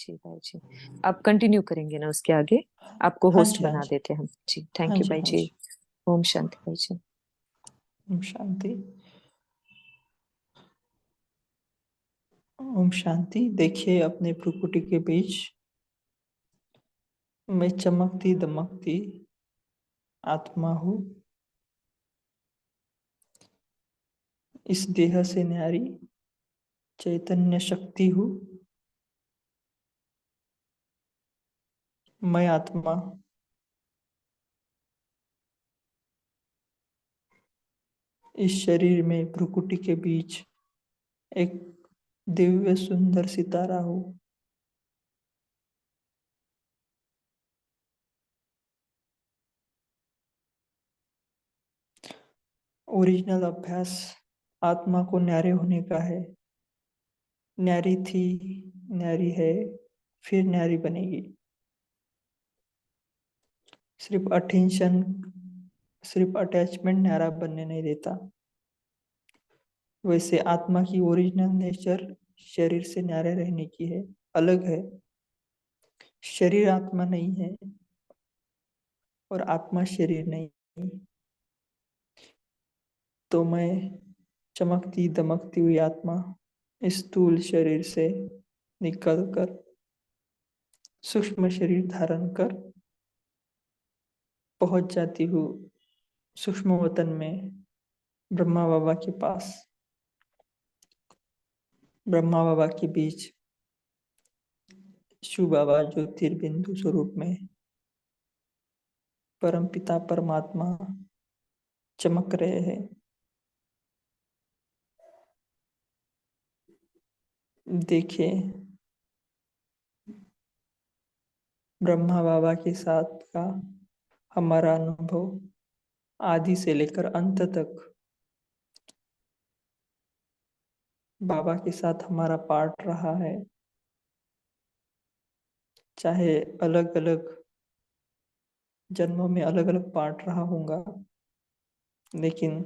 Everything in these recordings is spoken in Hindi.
जी भाई जी, आप कंटिन्यू करेंगे ना उसके आगे? आपको हाँ होस्ट जी, हाँ बना जी। देते हैं हम जी। हाँ थैंक यू जी, भाई हाँ जी। जी। ओम शांति भाई जी। ओम शांति। ओम शांति। देखिए अपने भ्रुकुटी के बीच मैं चमकती दमकती आत्मा हूँ। इस देह से न्यारी चैतन्य शक्ति हूँ। मैं आत्मा इस शरीर में भ्रुकुटी के बीच एक दिव्य सुंदर सितारा हूँ। ओरिजिनल अभ्यास आत्मा को न्यारे होने का है। न्यारी थी, न्यारी है, फिर न्यारी बनेगी। सिर्फ अटेंशन, सिर्फ अटैचमेंट न्यारा बनने नहीं देता। वैसे आत्मा की ओरिजिनल नेचर शरीर से न्यारे रहने की है, अलग है। शरीर आत्मा नहीं है और आत्मा शरीर नहीं। तो मैं चमकती दमकती हुई आत्मा इस स्थूल शरीर से निकलकर सूक्ष्म शरीर धारण कर पहुंच जाती हूँ सूक्ष्म वतन में, ब्रह्मा बाबा के पास। ब्रह्मा बाबा के बीच शिव बाबा ज्योतिर्बिंदु स्वरूप में परम पिता परमात्मा चमक रहे हैं। देखिए ब्रह्मा बाबा के साथ का हमारा अनुभव आदि से लेकर अंत तक बाबा के साथ हमारा पार्ट रहा है। चाहे अलग अलग जन्मों में अलग अलग पार्ट रहा होगा, लेकिन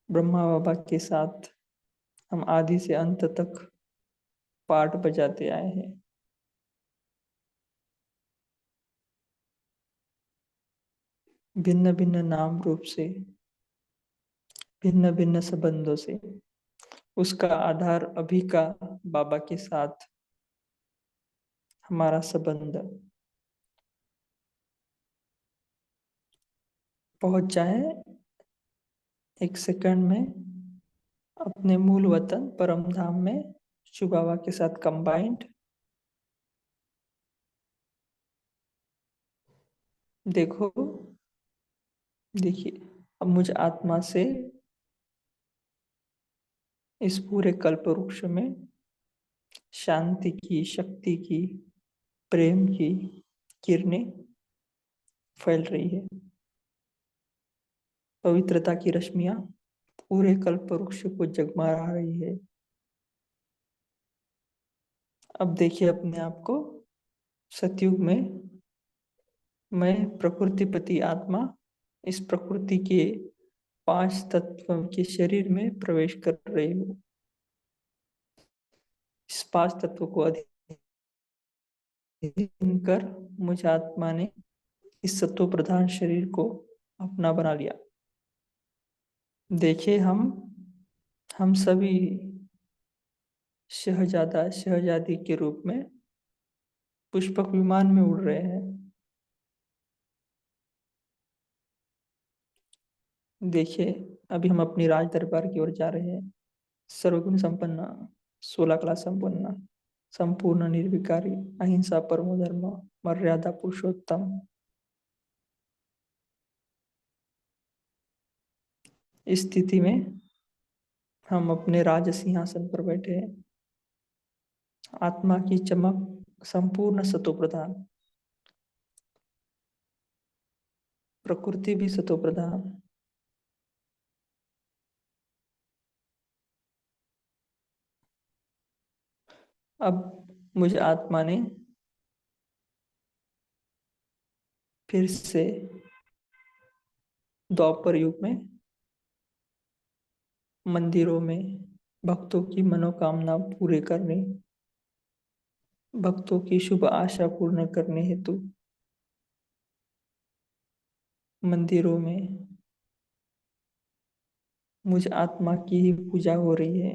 ब्रह्मा बाबा के साथ हम आदि से अंत तक पार्ट बजाते आए हैं। भिन्न भिन्न नाम रूप से, भिन्न भिन्न संबंधों से। उसका आधार अभी का बाबा के साथ हमारा संबंध पहुंच जाए एक सेकंड में अपने मूल वतन परम धाम में शिव बाबा के साथ कंबाइंड। देखो, देखिए अब मुझ आत्मा से इस पूरे कल्प वृक्ष में शांति की, शक्ति की, प्रेम की किरणें फैल रही है। पवित्रता की रश्मियां पूरे कल्प वृक्ष को जगमा रही है। अब देखिए अपने आप को सतयुग में मैं प्रकृतिपति आत्मा इस प्रकृति के 5 तत्व के शरीर में प्रवेश कर रही हूँ। इस 5 तत्व को अधीन कर मुझ आत्मा ने इस सत्व प्रधान शरीर को अपना बना लिया। देखिए हम सभी शहजादा शहजादी के रूप में पुष्पक विमान में उड़ रहे हैं। देखिए अभी हम अपनी राज दरबार की ओर जा रहे हैं। सर्वगुण संपन्न, 16 कला संपन्न, संपूर्ण निर्विकारी, अहिंसा परमो धर्म, मर्यादा पुरुषोत्तम। इस स्थिति में हम अपने राज सिंहासन पर बैठे हैं। आत्मा की चमक संपूर्ण सतो प्रधान, प्रकृति भी सतो प्रधान। अब मुझे आत्मा ने फिर से द्वापर युग में मंदिरों में भक्तों की मनोकामना पूरे करने भक्तों की शुभ आशा पूर्ण करने हेतु मंदिरों में मुझ आत्मा की ही पूजा हो रही है।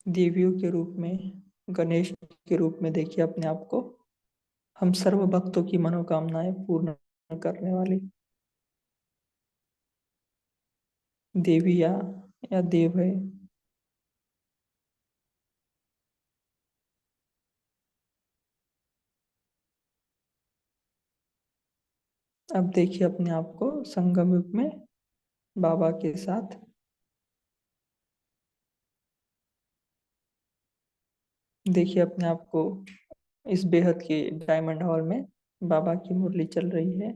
देवियों के रूप में, गणेश के रूप में देखिए अपने आप को, हम सर्व भक्तों की मनोकामनाएं पूर्ण करने वाली देवी या देव है। अब देखिए अपने आप को संगम युग में बाबा के साथ। देखिए अपने आप को इस बेहद के डायमंड हॉल में बाबा की मुरली चल रही है।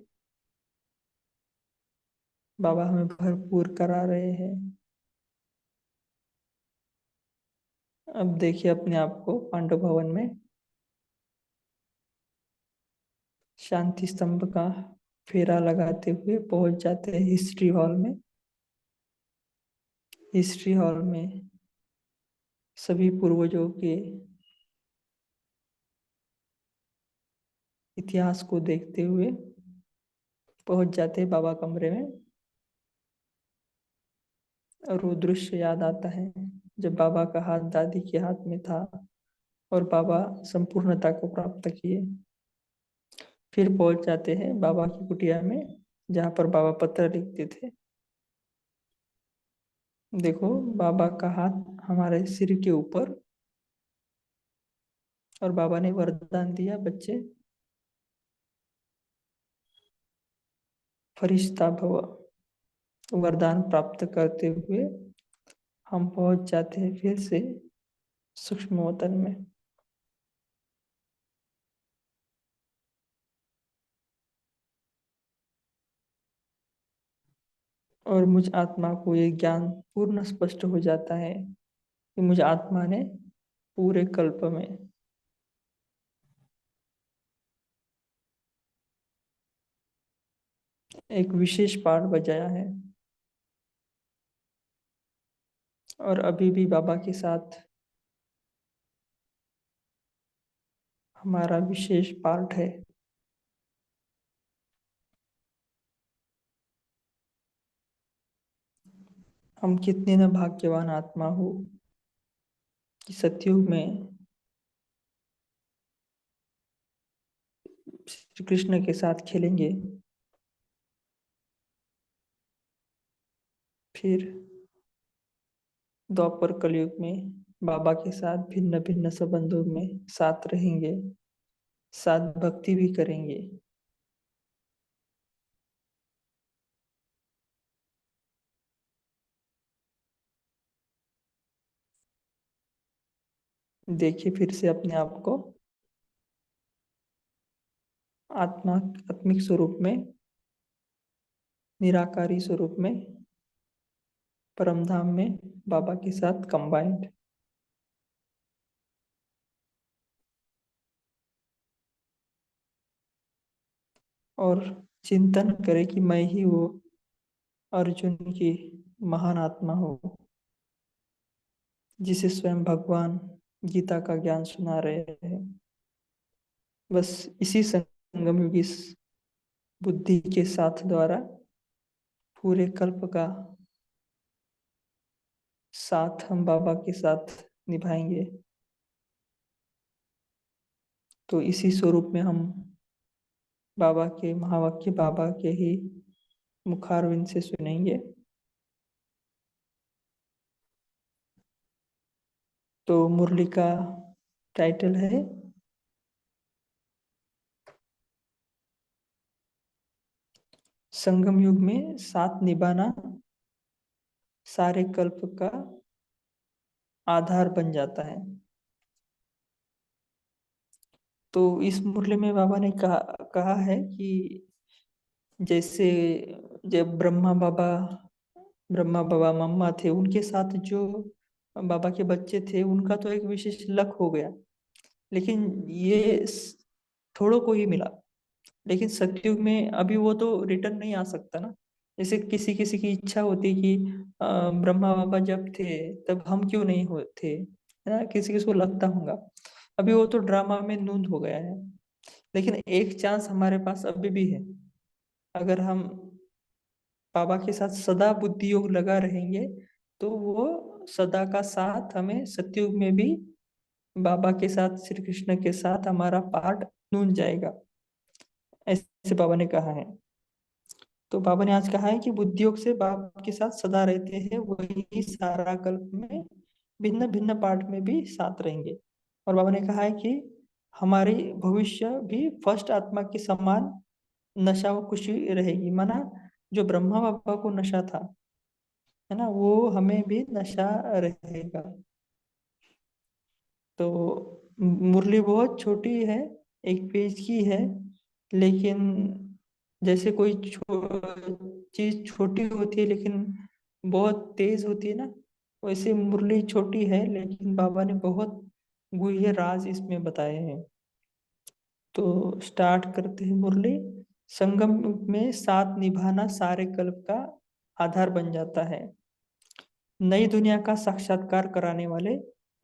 बाबा हमें भरपूर करा रहे हैं। अब देखिए अपने आप को पांडव भवन में शांति स्तंभ का फेरा लगाते हुए पहुंच जाते हैं हिस्ट्री हॉल में। हिस्ट्री हॉल में सभी पूर्वजों के इतिहास को देखते हुए पहुंच जाते हैं बाबा कमरे में। और वो दृश्य याद आता है जब बाबा का हाथ दादी के हाथ में था और बाबा संपूर्णता को प्राप्त किए। फिर पहुंच जाते हैं बाबा की कुटिया में जहाँ पर बाबा पत्र लिखते थे। देखो बाबा का हाथ हमारे सिर के ऊपर, और बाबा ने वरदान दिया, बच्चे फरिश्ता भव। वरदान प्राप्त करते हुए हम पहुंच जाते हैं फिर से सूक्ष्म वतन में। और मुझ आत्मा को ये ज्ञान पूर्ण स्पष्ट हो जाता है कि मुझ आत्मा ने पूरे कल्प में एक विशेष पाठ बजाया है। और अभी भी बाबा के साथ हमारा विशेष पाठ है। हम कितने न भाग्यवान आत्मा हो कि सतयुग में श्री कृष्ण के साथ खेलेंगे। फिर द्वापर कलयुग में बाबा के साथ भिन्न भिन्न संबंधों में साथ रहेंगे, साथ भक्ति भी करेंगे। देखिए फिर से अपने आप को आत्मिक स्वरूप में, निराकारी स्वरूप में, परम धाम में बाबा के साथ कंबाइंड। और चिंतन करे कि मैं ही वो अर्जुन की महान आत्मा हूँ जिसे स्वयं भगवान गीता का ज्ञान सुना रहे हैं। बस इसी संगम युगी बुद्धि के साथ द्वारा पूरे कल्प का साथ हम बाबा के साथ निभाएंगे। तो इसी स्वरूप में हम बाबा के महावाक्य बाबा के ही मुखारविंद से सुनेंगे। तो मुरली का टाइटल है संगम युग में साथ निभाना सारे कल्प का आधार बन जाता है। तो इस मुरली में बाबा ने कहा है कि जैसे जब ब्रह्मा बाबा मम्मा थे, उनके साथ जो बाबा के बच्चे थे उनका तो एक विशेष लक हो गया। लेकिन ये थोड़ों को ही मिला। लेकिन सतयुग में अभी वो तो रिटर्न नहीं आ सकता ना। जैसे किसी किसी की इच्छा होती कि ब्रह्मा बाबा जब थे तब हम क्यों नहीं हो थे, है ना, किसी किसी को लगता होगा। अभी वो तो ड्रामा में नूंद हो गया है, लेकिन एक चांस हमारे पास अभी भी है। अगर हम बाबा के साथ सदा बुद्धि योग लगा रहेंगे तो वो सदा का साथ हमें सतयुग में भी बाबा के साथ, श्री कृष्ण के साथ हमारा पार्ट नून जाएगा, ऐसे बाबा ने कहा है। तो बाबा ने आज कहा है कि बुद्धि योग से बाबा के साथ सदा रहते हैं, वही सारा कल्प में भिन्न भिन्न पार्ट में भी साथ रहेंगे। और बाबा ने कहा है कि हमारी भविष्य भी फर्स्ट आत्मा के समान नशा व खुशी रहेगी। माना जो ब्रह्मा बाबा को नशा था, है ना, वो हमें भी नशा रहेगा। तो मुरली बहुत छोटी है, एक पेज की है, लेकिन जैसे कोई चीज छोटी होती है लेकिन बहुत तेज होती है ना, वैसे मुरली छोटी है लेकिन बाबा ने बहुत गुह्य राज इसमें बताए हैं। तो स्टार्ट करते हैं मुरली। संगम में साथ निभाना सारे कल्प का आधार बन जाता है। नई दुनिया का साक्षात्कार कराने वाले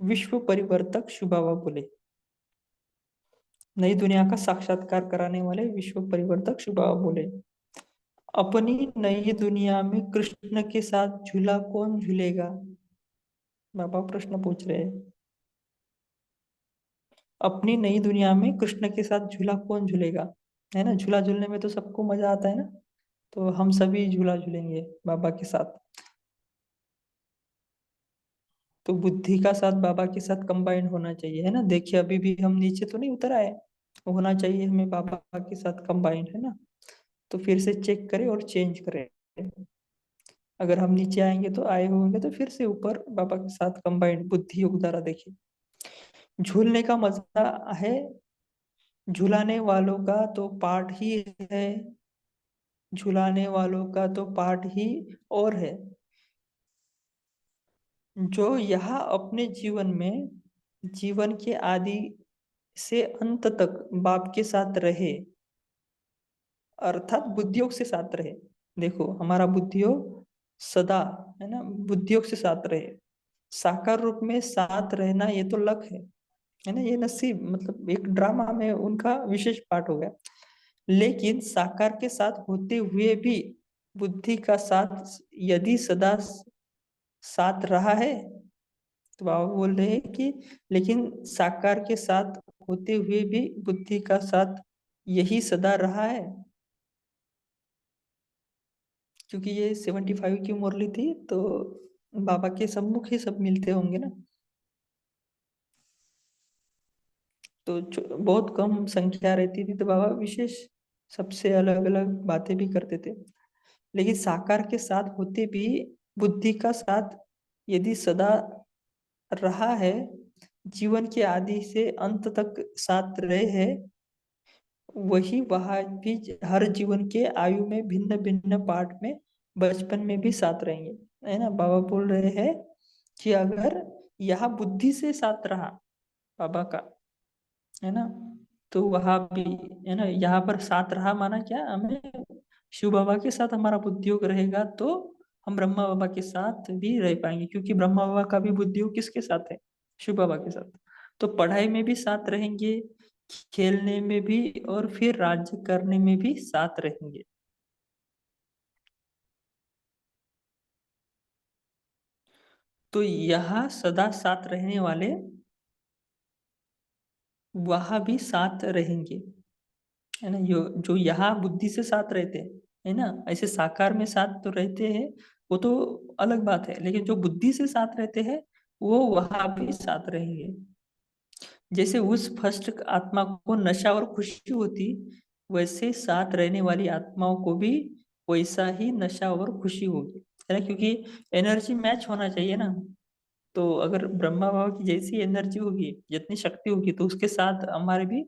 विश्व परिवर्तक शिव बाबा बोले। नई दुनिया का साक्षात्कार कराने वाले विश्व परिवर्तक शिव बाबा बोले, अपनी नई दुनिया में कृष्ण के साथ झूला कौन झूलेगा। बाबा प्रश्न पूछ रहे हैं, अपनी नई दुनिया में कृष्ण के साथ झूला कौन झूलेगा, है ना। झूला झूलने में तो सबको मजा आता है ना, तो हम सभी झूला झूलेंगे बाबा के साथ। तो बुद्धि का साथ बाबा के साथ कंबाइन होना चाहिए, है ना। देखिए अभी भी हम नीचे तो नहीं उतर आए, होना चाहिए हमें बाबा के साथ कंबाइन, है ना। तो फिर से चेक करें और चेंज करें। अगर हम नीचे आएंगे तो आए होंगे, तो फिर से ऊपर बाबा के साथ कंबाइंड बुद्धि योग द्वारा देखिए। झूलने का मजा है, झुलाने वालों का तो पाठ ही है, झुलाने वालों का तो पाठ ही और है। जो यहाँ अपने जीवन में, जीवन के आदि से अंत तक बाप के साथ रहे, अर्थात बुद्धियोग से साथ रहे। देखो हमारा बुद्धियोग सदा, है ना, बुद्धियोग से साथ रहे। साकार रूप में साथ रहना ये तो लक है ना, ये नसीब, मतलब एक ड्रामा में उनका विशेष पार्ट हो गया। लेकिन साकार के साथ होते हुए भी बुद्धि का साथ यदि सदा साथ रहा है, तो बाबा बोल रहे हैं कि लेकिन साकार के साथ होते हुए भी बुद्धि का साथ यही सदा रहा है। क्योंकि ये 75 की मुरली थी, तो बाबा के सम्मुख ही सब मिलते होंगे ना। तो बहुत कम संख्या रहती थी, तो बाबा विशेष सबसे अलग अलग बातें भी करते थे। लेकिन साकार के साथ होते भी बुद्धि का साथ यदि सदा रहा है, जीवन के आदि से अंत तक साथ रहे हैं, वही वह भी हर जीवन के आयु में भिन्न भिन्न पार्ट में बचपन में भी साथ रहेंगे, है ना। बाबा बोल रहे हैं कि अगर यह बुद्धि से साथ रहा बाबा का, है ना, तो वहां भी, है ना, यहाँ पर साथ रहा माना क्या, हमें शिव बाबा के साथ हमारा बुद्धि योग रहेगा तो हम ब्रह्मा बाबा के साथ भी रह पाएंगे, क्योंकि ब्रह्मा बाबा का भी बुद्धि योग किसके साथ है, शिव बाबा के साथ। तो पढ़ाई में भी साथ रहेंगे, खेलने में भी, और फिर राज्य करने में भी साथ रहेंगे। तो यहाँ सदा साथ रहने वाले वहां भी साथ रहेंगे, है ना। जो यहाँ बुद्धि से साथ रहते हैं, है ना, ऐसे साकार में साथ तो रहते हैं, वो तो अलग बात है, लेकिन जो बुद्धि से साथ रहते हैं वो वहां भी साथ रहेंगे। जैसे उस फर्स्ट आत्मा को नशा और खुशी होती, वैसे साथ रहने वाली आत्माओं को भी वैसा ही नशा और खुशी होगी, है ना, क्योंकि एनर्जी मैच होना चाहिए ना। तो अगर ब्रह्मा बाबा की जैसी एनर्जी होगी, जितनी शक्ति होगी, तो उसके साथ हमारे भी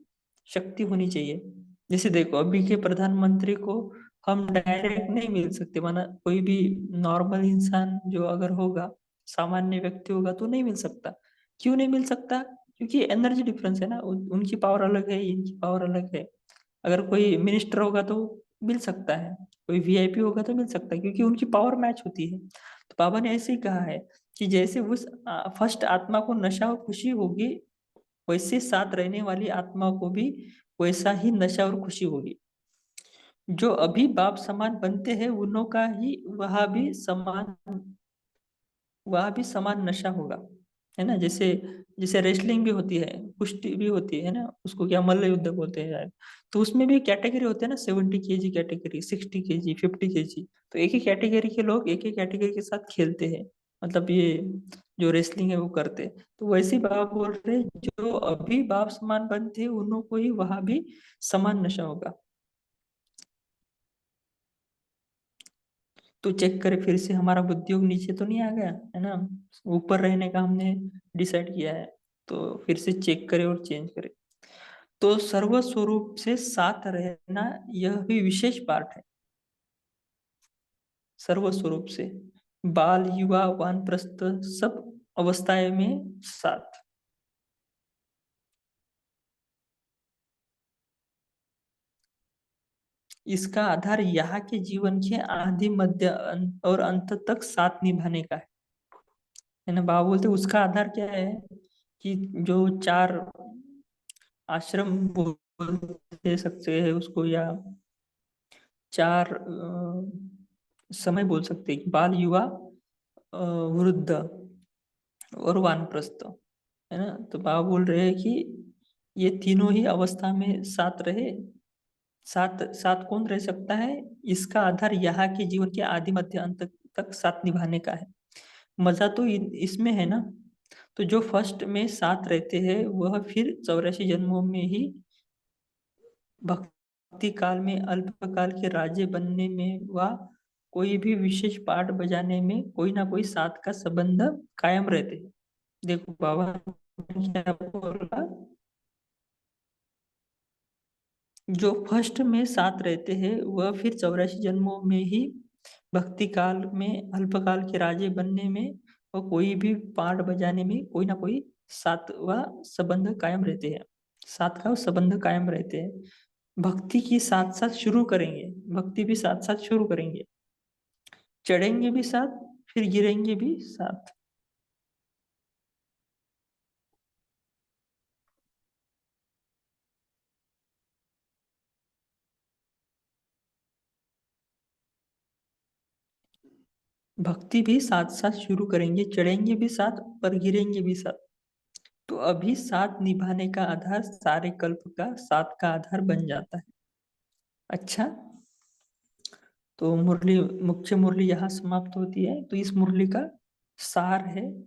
शक्ति होनी चाहिए। जैसे देखो अभी के प्रधानमंत्री को हम डायरेक्ट नहीं मिल सकते, माना कोई भी नॉर्मल इंसान जो अगर होगा, सामान्य व्यक्ति होगा, तो नहीं मिल सकता। क्यों नहीं मिल सकता, क्योंकि एनर्जी डिफरेंस है ना, उनकी पावर अलग है, इनकी पावर अलग है। अगर कोई मिनिस्टर होगा तो मिल सकता है, कोई वीआईपी होगा तो मिल सकता है, क्योंकि उनकी पावर मैच होती है। तो बाबा ने ऐसे ही कहा है कि जैसे उस फर्स्ट आत्मा को नशा और खुशी होगी, वैसे साथ रहने वाली आत्मा को भी वैसा ही नशा और खुशी होगी। जो अभी बाप समान बनते हैं उन्हों का ही वह भी समान नशा होगा, है ना। जैसे जैसे रेसलिंग भी होती है, कुश्ती भी होती है ना, उसको क्या मल्ल युद्ध बोलते हैं शायद। तो उसमें भी कैटेगरी होते हैं ना, 70 kg कैटेगरी, 60 kg, 50 kg। तो एक ही कैटेगरी के लोग एक ही कैटेगरी के साथ खेलते हैं, मतलब ये जो रेसलिंग है वो करते हैं। तो वैसे ही बाबा बोल रहे हैं, जो अभी बाप समान बनते हैं उन्हों को ही वहां भी समान नशा होगा। तो चेक करें फिर से, हमारा बुद्धि योग नीचे तो नहीं आ गया है ना, ऊपर रहने का हमने डिसाइड किया है। तो फिर से चेक करें और चेंज करें। तो सर्व स्वरूप से साथ रहना यह भी विशेष पाठ है। सर्व स्वरूप से बाल युवा वानप्रस्थ सब अवस्थाएं में साथ। इसका आधार यहाँ के जीवन के आदि मध्य और अंत तक साथ निभाने का है ना। बाबा बोलते उसका आधार क्या है, कि जो चार आश्रम बोल दे सकते हैं उसको, या चार समय बोल सकते हैं, बाल युवा वृद्ध और वानप्रस्थ, है ना। तो बाबा बोल रहे हैं कि ये तीनों ही अवस्था में साथ रहे। साथ साथ कौन रह सकता है, इसका आधार यहाँ के जीवन के आदि मध्य अंत तक साथ निभाने का है। मजा तो इसमें है ना। तो जो फर्स्ट में साथ रहते हैं वह फिर 84 जन्मों में ही भक्ति काल में अल्पकाल के राजे बनने में व कोई भी विशेष पाठ बजाने में कोई ना कोई साथ का संबंध कायम रहते हैं। देखो बाबा ने क्या बोला, जो फर्स्ट में साथ रहते हैं वह फिर 84 जन्मों में ही भक्ति काल में अल्पकाल के राजे बनने में और कोई भी पाठ बजाने में कोई ना कोई साथ व संबंध कायम रहते हैं, साथ का संबंध कायम रहते हैं। भक्ति की साथ साथ शुरू करेंगे, भक्ति भी साथ साथ शुरू करेंगे, चढ़ेंगे भी साथ, फिर गिरेंगे भी साथ। भक्ति भी साथ साथ शुरू करेंगे, चढ़ेंगे भी साथ, पर गिरेंगे भी साथ। तो अभी साथ निभाने का आधार सारे कल्प का साथ का आधार बन जाता है। अच्छा, तो मुरली, मुख्य मुरली यहाँ समाप्त होती है। तो इस मुरली का सार है,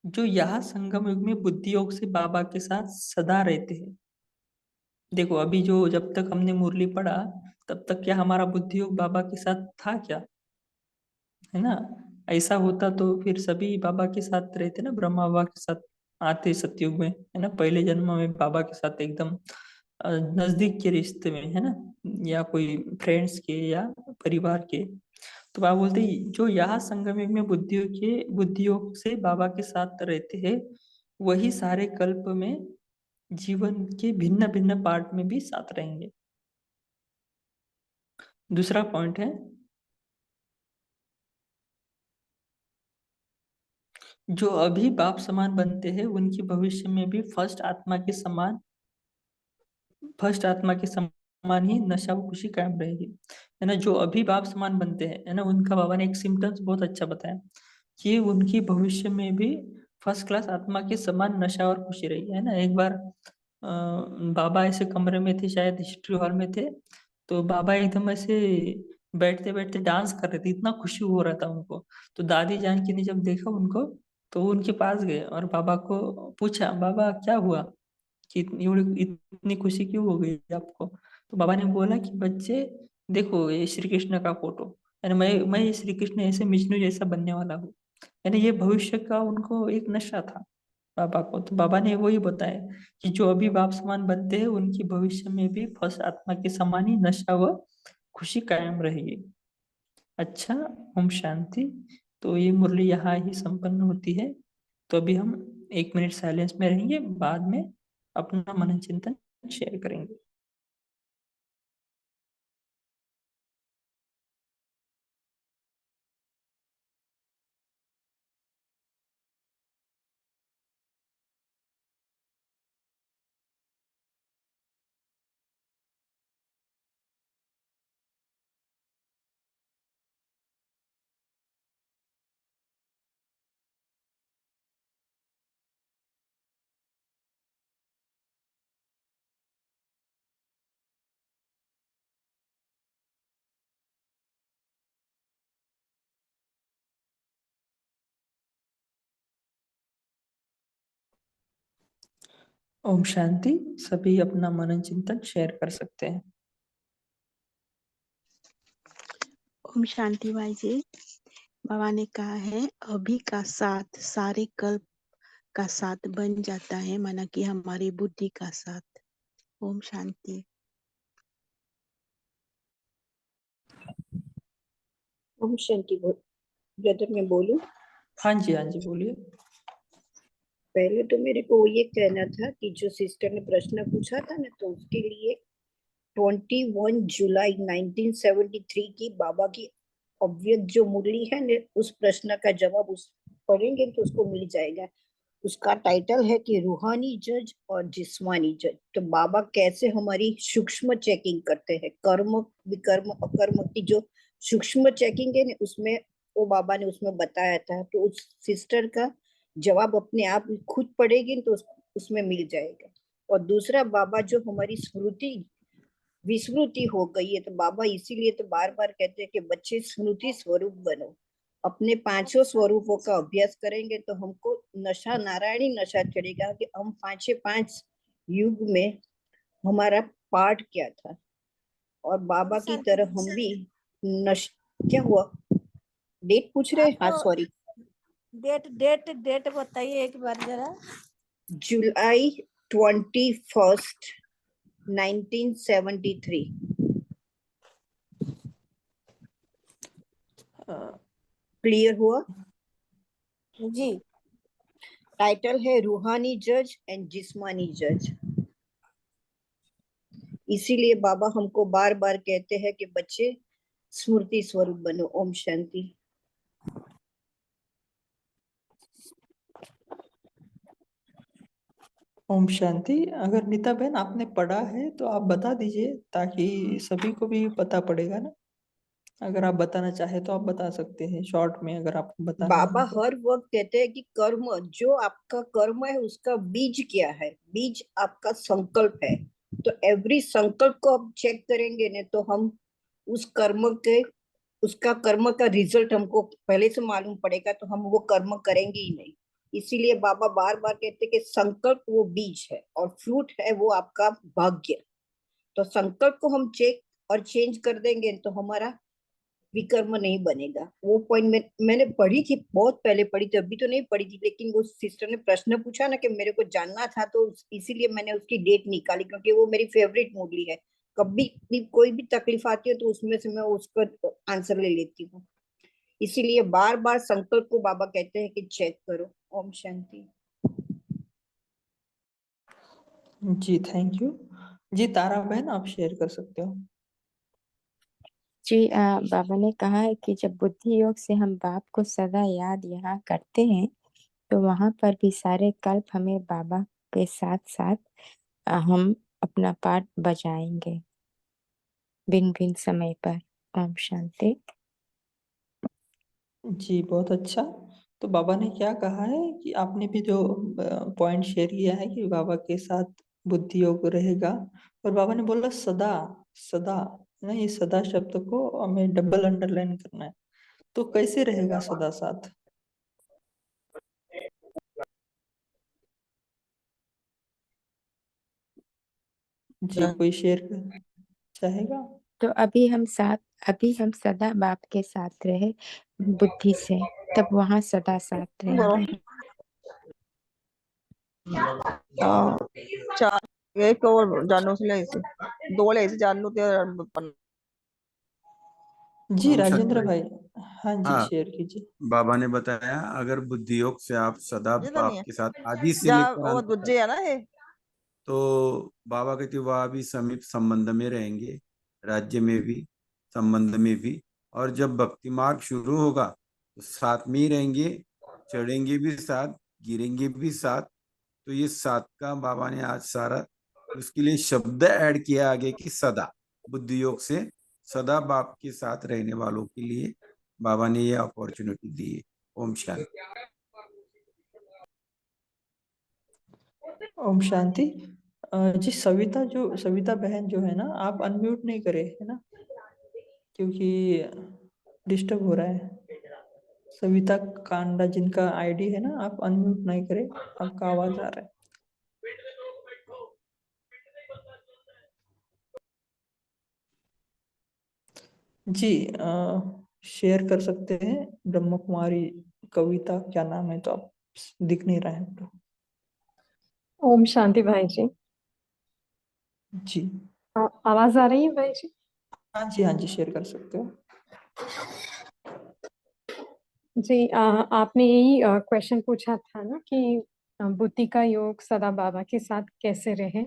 जो यहाँ संगम युग में बुद्धि योग से बाबा के साथ सदा रहते हैं। देखो अभी जो जब तक हमने मुरली पढ़ा तब तक क्या हमारा बुद्धि योग बाबा के साथ था क्या, है ना। ऐसा होता तो फिर सभी बाबा के साथ रहते ना, ब्रह्मा बाबा के साथ आते सतयुग में, है ना। पहले जन्म में बाबा के साथ एकदम नजदीक के रिश्ते में, है ना, या कोई फ्रेंड्स के या परिवार के। तो बाबा बोलते जो यहाँ संगम युग में बुद्धियों से बाबा के साथ रहते हैं वही सारे कल्प में जीवन के भिन्न भिन्न पार्ट में भी साथ रहेंगे। दूसरा पॉइंट है, जो अभी बाप समान बनते हैं उनकी भविष्य में भी फर्स्ट आत्मा के समान ही नशा व खुशी कायम रहेगी, है ना। जो अभी बाप समान बनते हैं, है ना, उनका बाबा ने एक सिम्टम्स बहुत अच्छा बताया कि उनकी भविष्य में भी फर्स्ट क्लास आत्मा के समान नशा और खुशी रही, है ना। एक बार बाबा ऐसे कमरे में थे, शायद हिस्ट्री हॉल में थे। तो बाबा एकदम ऐसे बैठते बैठते डांस कर रहे थे, इतना खुशी हो रहा था उनको। तो दादी जानकी ने जब देखा उनको, तो वो उनके पास गए और बाबा को पूछा, बाबा क्या हुआ कि इतनी खुशी क्यों हो गई आपको। तो बाबा ने बोला कि बच्चे देखो ये श्री कृष्ण का फोटो, यानी मैं ये श्री कृष्ण ऐसे विष्णु जैसा बनने वाला हूँ, यानी ये भविष्य का उनको एक नशा था बाबा को। तो बाबा ने वही बताया कि जो अभी बाप समान बनते हैं उनकी भविष्य में भी फर्स्ट आत्मा के समान ही नशा व खुशी कायम रहेगी। अच्छा, ओम शांति। तो ये मुरली यहाँ ही संपन्न होती है। तो अभी हम 1 मिनट साइलेंस में रहेंगे, बाद में अपना मनन चिंतन शेयर करेंगे। ओम शांति। सभी अपना मनन चिंतन शेयर कर सकते हैं। ओम शांति भाई जी। बाबा ने कहा है अभी का साथ सारे कल्प का साथ बन जाता है, माना कि हमारी बुद्धि का साथ। ओम शांति। ओम शांति। ब्रदर मैं बोलूं? हाँ जी, हाँ जी, बोलिए। पहले तो मेरे को ये कहना था कि जो सिस्टर ने प्रश्न पूछा था ना, तो उसके लिए 21 जुलाई 1973 की बाबा की अव्यक्त जो मुरली है ना, उस प्रश्न का जवाब उस पढ़ेंगे तो उसको मिल जाएगा। उसका टाइटल है कि रूहानी जज और जिस्मानी जज। तो बाबा कैसे हमारी सूक्ष्म चेकिंग करते हैं, कर्म विकर्म अकर्म की जो सूक्ष्म चेकिंग है ना, उसमें वो बाबा ने उसमें बताया था। तो उस सिस्टर का जवाब अपने आप खुद पढ़ेगी तो उसमें मिल जाएगा। और दूसरा, बाबा जो हमारी स्मृति विस्मृति हो गई है, तो बाबा इसीलिए तो बार बार कहते हैं कि बच्चे स्मृति स्वरूप बनो। अपने पांचों स्वरूपों का अभ्यास करेंगे तो हमको नशा, नारायणी नशा चढ़ेगा कि हम पांचे पांच युग में हमारा पार्ट क्या था। और बाबा की तरह हम भी नश क्या हुआ? डेट पूछ रहे हैं? हाँ सॉरी, डेट डेट डेट बताइए एक बार जरा। जुलाई 21 1973। क्लियर हुआ? जी। टाइटल है रूहानी जज एंड जिस्मानी जज। इसीलिए बाबा हमको बार बार कहते हैं कि बच्चे स्मृति स्वरूप बनो। ओम शांति। ओम शांति। अगर नीता बहन आपने पढ़ा है तो आप बता दीजिए, ताकि सभी को भी पता पड़ेगा ना। अगर आप बताना चाहे तो आप बता सकते हैं शॉर्ट में, अगर आपको बताना बाबा है तो। हर वक्त कहते हैं कि कर्म, जो आपका कर्म है उसका बीज क्या है? बीज आपका संकल्प है। तो एवरी संकल्प को आप चेक करेंगे ना, तो हम उस कर्म के, उसका कर्म का रिजल्ट हमको पहले से मालूम पड़ेगा, तो हम वो कर्म करेंगे ही नहीं। इसीलिए बाबा बार बार कहते हैं कि संकल्प वो बीज है और फ्रूट है वो आपका भाग्य। तो संकल्प को हम चेक और चेंज कर देंगे तो हमारा विकर्म नहीं बनेगा। वो पॉइंट मैंने पढ़ी थी, बहुत पहले पढ़ी थी, अभी तो नहीं पढ़ी थी, लेकिन वो सिस्टर ने प्रश्न पूछा ना कि मेरे को जानना था, तो इसीलिए मैंने उसकी डेट निकाली, क्योंकि वो मेरी फेवरेट मूवी है। कभी भी कोई भी तकलीफ आती है तो उसमें से मैं उसका आंसर ले लेती हूँ। इसीलिए बार बार संकल्प को बाबा कहते हैं कि चेक करो। ओम शांति। जी, थैंक यू। जी, तारा बहन आप शेयर कर सकते हो। जी बाबा ने कहा है कि जब बुद्धि योग से हम बाप को सदा याद यहाँ करते हैं, तो वहां पर भी सारे कल्प हमें बाबा के साथ साथ हम अपना पार्ट बजाएंगे भिन्न भिन्न समय पर। ओम शांति। जी, बहुत अच्छा। तो बाबा ने क्या कहा है कि आपने भी जो पॉइंट शेयर किया है कि बाबा के साथ बुद्धि योग रहेगा, और बाबा ने बोला सदा। सदा ना, ये सदा शब्द को हमें डबल अंडरलाइन करना है। तो कैसे रहेगा सदा साथ? जी, कोई शेयर कर चाहेगा? तो अभी हम सदा बाप के साथ रहे बुद्धि से, तब वहां सदा साथ रहेंगे। चार एक और जानू से ले से दो ले से जानू ते जी, ओम शांति राजेंद्र भाई। भाई। हाँ जी, हाँ, शेयर कीजिए। बाबा ने बताया अगर बुद्धि योग से आप सदा ये तो नहीं बाप है के साथ आदि से जा लेकर वो अंत तक, दूजे है ना ये तो बाबा कहते वह भी समीप संबंध में रहेंगे, राज्य में भी, संबंध में भी। और जब भक्ति मार्ग शुरू होगा तो साथ में ही रहेंगे, चढ़ेंगे भी साथ, गिरेंगे भी साथ। तो ये साथ का बाबा ने आज सारा उसके लिए शब्द ऐड किया आगे कि सदा, बुद्धि योग से सदा बाप के साथ रहने वालों के लिए बाबा ने ये अपॉर्चुनिटी दी है। ओम शांति। ओम शांति। जी, सविता बहन जो है ना, आप अनम्यूट नहीं करे है ना, क्योंकि डिस्टर्ब हो रहा है। सविता कांडा जिनका आईडी है ना, आप अनम्यूट नहीं करे, आपका आवाज आ रहा है। जी शेयर कर सकते हैं। ब्रह्म कुमारी कविता क्या नाम है, तो आप दिख नहीं रहा है तो। ओम शांति भाई जी। जी आवाज आ रही है भाई जी? हाँ जी, हाँ जी, शेयर कर सकते हो। जी आपने यही क्वेश्चन पूछा था ना कि बुद्धि का योग सदा बाबा के साथ कैसे रहे।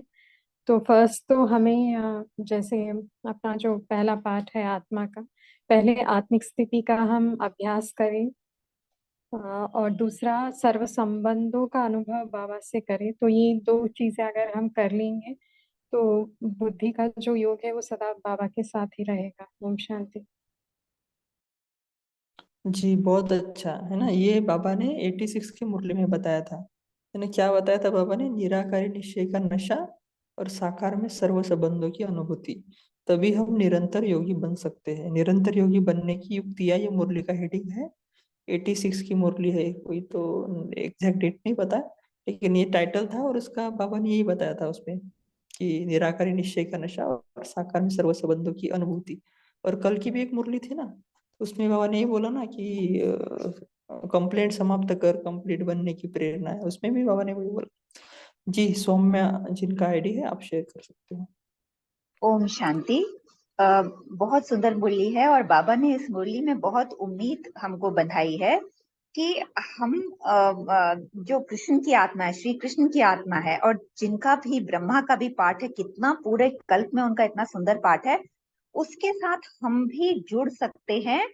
तो फर्स्ट तो हमें जैसे अपना जो पहला पार्ट है आत्मा का, पहले आत्मिक स्थिति का हम अभ्यास करें। और दूसरा सर्व संबंधों का अनुभव बाबा से करें। तो ये दो चीजें अगर हम कर लेंगे तो बुद्धि का जो योग है वो सदा बाबा के साथ ही रहेगा। ओम शांति। जी बहुत अच्छा है ना। ये बाबा ने 86 की मुरली में बताया था। यानी क्या बताया था बाबा ने? निराकारी निश्चय का नशा और साकार में सर्व संबंधों की अनुभूति, तभी हम निरंतर योगी बन सकते हैं। निरंतर योगी बनने की युक्तियां, ये मुरली का हेडिंग है। 86 की मुरली है, कोई तो एग्जैक्ट डेट नहीं पता, लेकिन ये टाइटल था और उसका बाबा ने यही बताया था उसमें कि निराकारी निश्चय का नशा और साकार में सर्व संबंधों की अनुभूति। और कल की भी एक मुरली थी ना, उसमें बाबा ने ये बोला ना कि कंप्लेंट समाप्त कर, कंप्लीट बनने की प्रेरणा है, उसमें भी बाबा ने वही बोला। जी सौम्या जिनका आईडी है, आप शेयर कर सकते हो। ओम शांति। बहुत सुंदर मुरली है और बाबा ने इस मुरली में बहुत उम्मीद हमको बंधाई है कि हम जो कृष्ण की आत्मा है, श्री कृष्ण की आत्मा है, और जिनका भी ब्रह्मा का भी पाठ है, कितना पूरे कल्प में उनका इतना सुंदर पाठ है, उसके साथ हम भी जुड़ सकते हैं।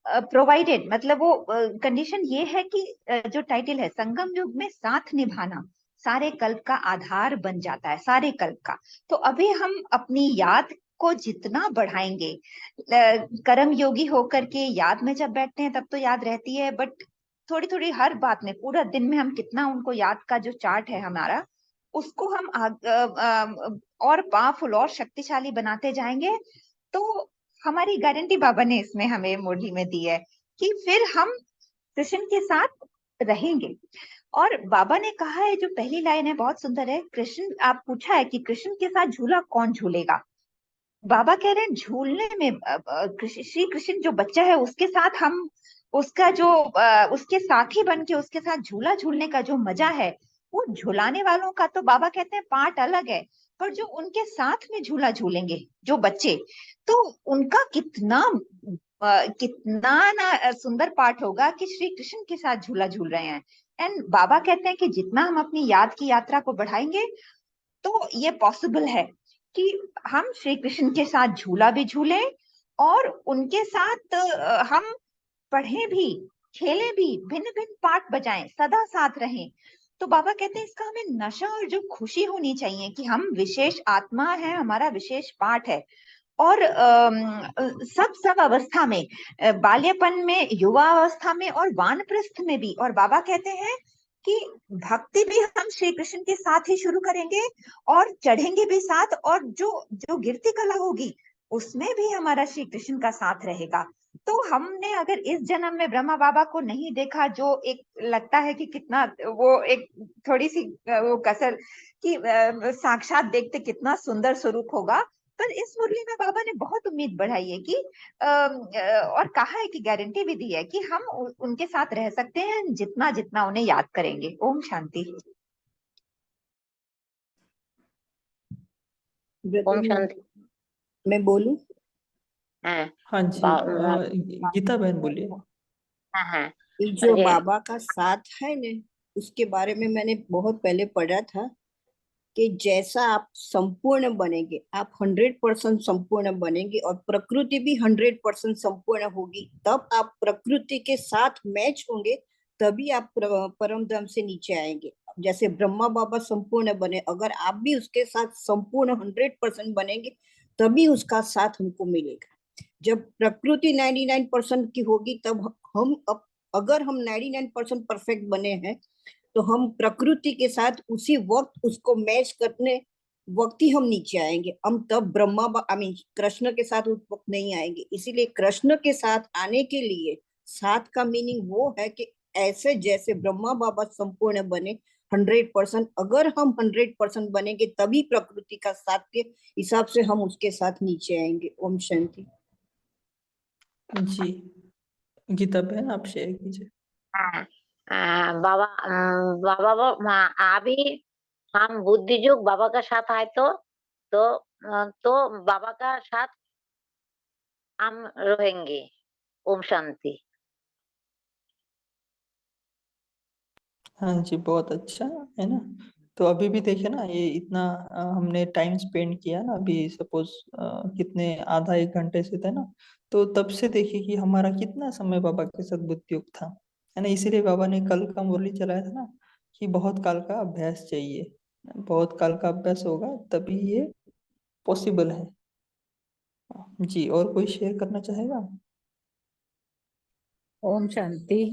प्रोवाइडेड मतलब वो कंडीशन ये है कि जो टाइटल है संगम युग में साथ निभाना सारे कल्प का आधार बन जाता है, सारे कल्प का। तो अभी हम अपनी याद को जितना बढ़ाएंगे, कर्म योगी होकर के याद में जब बैठते हैं तब तो याद रहती है, बट थोड़ी थोड़ी हर बात में, पूरा दिन में हम कितना उनको याद का जो चार्ट है हमारा, उसको हम और पावरफुल और शक्तिशाली बनाते जाएंगे। तो हमारी गारंटी बाबा ने इसमें हमें मुरली में दी है कि फिर हम कृष्ण के साथ रहेंगे। और बाबा ने कहा है, जो पहली लाइन है बहुत सुंदर है। कृष्ण, आप पूछा है कि कृष्ण के साथ झूला कौन झूलेगा। बाबा कह रहे हैं झूलने में श्री कृष्ण जो बच्चा है उसके साथ हम उसका जो उसके साथी बन के उसके साथ झूला झूलने का जो मजा है, वो झुलाने वालों का तो बाबा कहते हैं पार्ट अलग है, पर जो उनके साथ में झूला झूलेंगे जो बच्चे, तो उनका कितना ना सुंदर पाठ होगा कि श्री कृष्ण के साथ झूला झूल रहे हैं। एंड बाबा कहते हैं कि जितना हम अपनी याद की यात्रा को बढ़ाएंगे तो ये पॉसिबल है कि हम श्री कृष्ण के साथ झूला भी झूलें और उनके साथ हम पढ़ें भी, खेलें भी, भिन्न भिन्न पाठ बजाएं, सदा साथ रहें। तो बाबा कहते हैं इसका हमें नशा और जो खुशी होनी चाहिए कि हम विशेष आत्मा है, हमारा विशेष पाठ है। और सब अवस्था में, बाल्यपन में, युवा अवस्था में और वानप्रस्थ में भी। और बाबा कहते हैं कि भक्ति भी हम श्री कृष्ण के साथ ही शुरू करेंगे और चढ़ेंगे भी साथ, और जो जो गिरती कला होगी उसमें भी हमारा श्री कृष्ण का साथ रहेगा। तो हमने अगर इस जन्म में ब्रह्मा बाबा को नहीं देखा, जो एक लगता है कि कितना वो एक थोड़ी सी वो कसर कि साक्षात देखते कितना सुंदर स्वरूप होगा, पर इस मुरली में बाबा ने बहुत उम्मीद बढ़ाई है कि और कहा है कि गारंटी भी दी है कि हम उनके साथ रह सकते हैं जितना जितना उन्हें याद करेंगे। ओम शांति। ओम शांति। मैं बोलूं? हाँ जी गीता बहन बोलिए। ये जो बाबा का साथ है ना, उसके बारे में मैंने बहुत पहले पढ़ा था कि जैसा आप संपूर्ण बनेंगे, आप 100% संपूर्ण बनेंगे और प्रकृति भी 100% संपूर्ण होगी, तब आप प्रकृति के साथ मैच होंगे, तभी आप परम धाम से नीचे आएंगे। जैसे ब्रह्मा बाबा संपूर्ण बने, अगर आप भी उसके साथ संपूर्ण 100% बनेंगे तभी उसका साथ हमको मिलेगा। जब प्रकृति 99% की होगी तब हम अगर हम 99% परफेक्ट बने हैं तो हम प्रकृति के साथ उसी वक्त उसको मैच करने वक्त ही हम नीचे आएंगे। हम तब ब्रह्मा कृष्ण के साथ उस वक्त नहीं आएंगे। इसीलिए कृष्ण के साथ आने के लिए साथ का मीनिंग वो है कि ऐसे जैसे ब्रह्मा बाबा संपूर्ण बने 100%, अगर हम 100% बनेंगे तभी प्रकृति का साथ के हिसाब से हम उसके साथ नीचे आएंगे। ओम शांति। जी, गीता बहन आप शेयर कीजिए। हाँ, बाबा अभी हम बुद्धि युग बाबा का साथ आए तो बाबा का साथ हम रहेंगे। ओम शांति। हाँ जी, बहुत अच्छा है ना। तो अभी भी देखिए ना, ये इतना हमने टाइम स्पेंड किया ना, अभी सपोज कितने आधा एक घंटे से थे ना, तो तब से देखिए कि हमारा कितना समय बाबा के साथ बुद्धि युक्त था, है ना। इसीलिए बाबा ने कल का मुरली चलाया था ना कि बहुत काल का अभ्यास चाहिए, बहुत काल का अभ्यास होगा तभी ये पॉसिबल है। जी, और कोई शेयर करना चाहेगा? ओम शांति।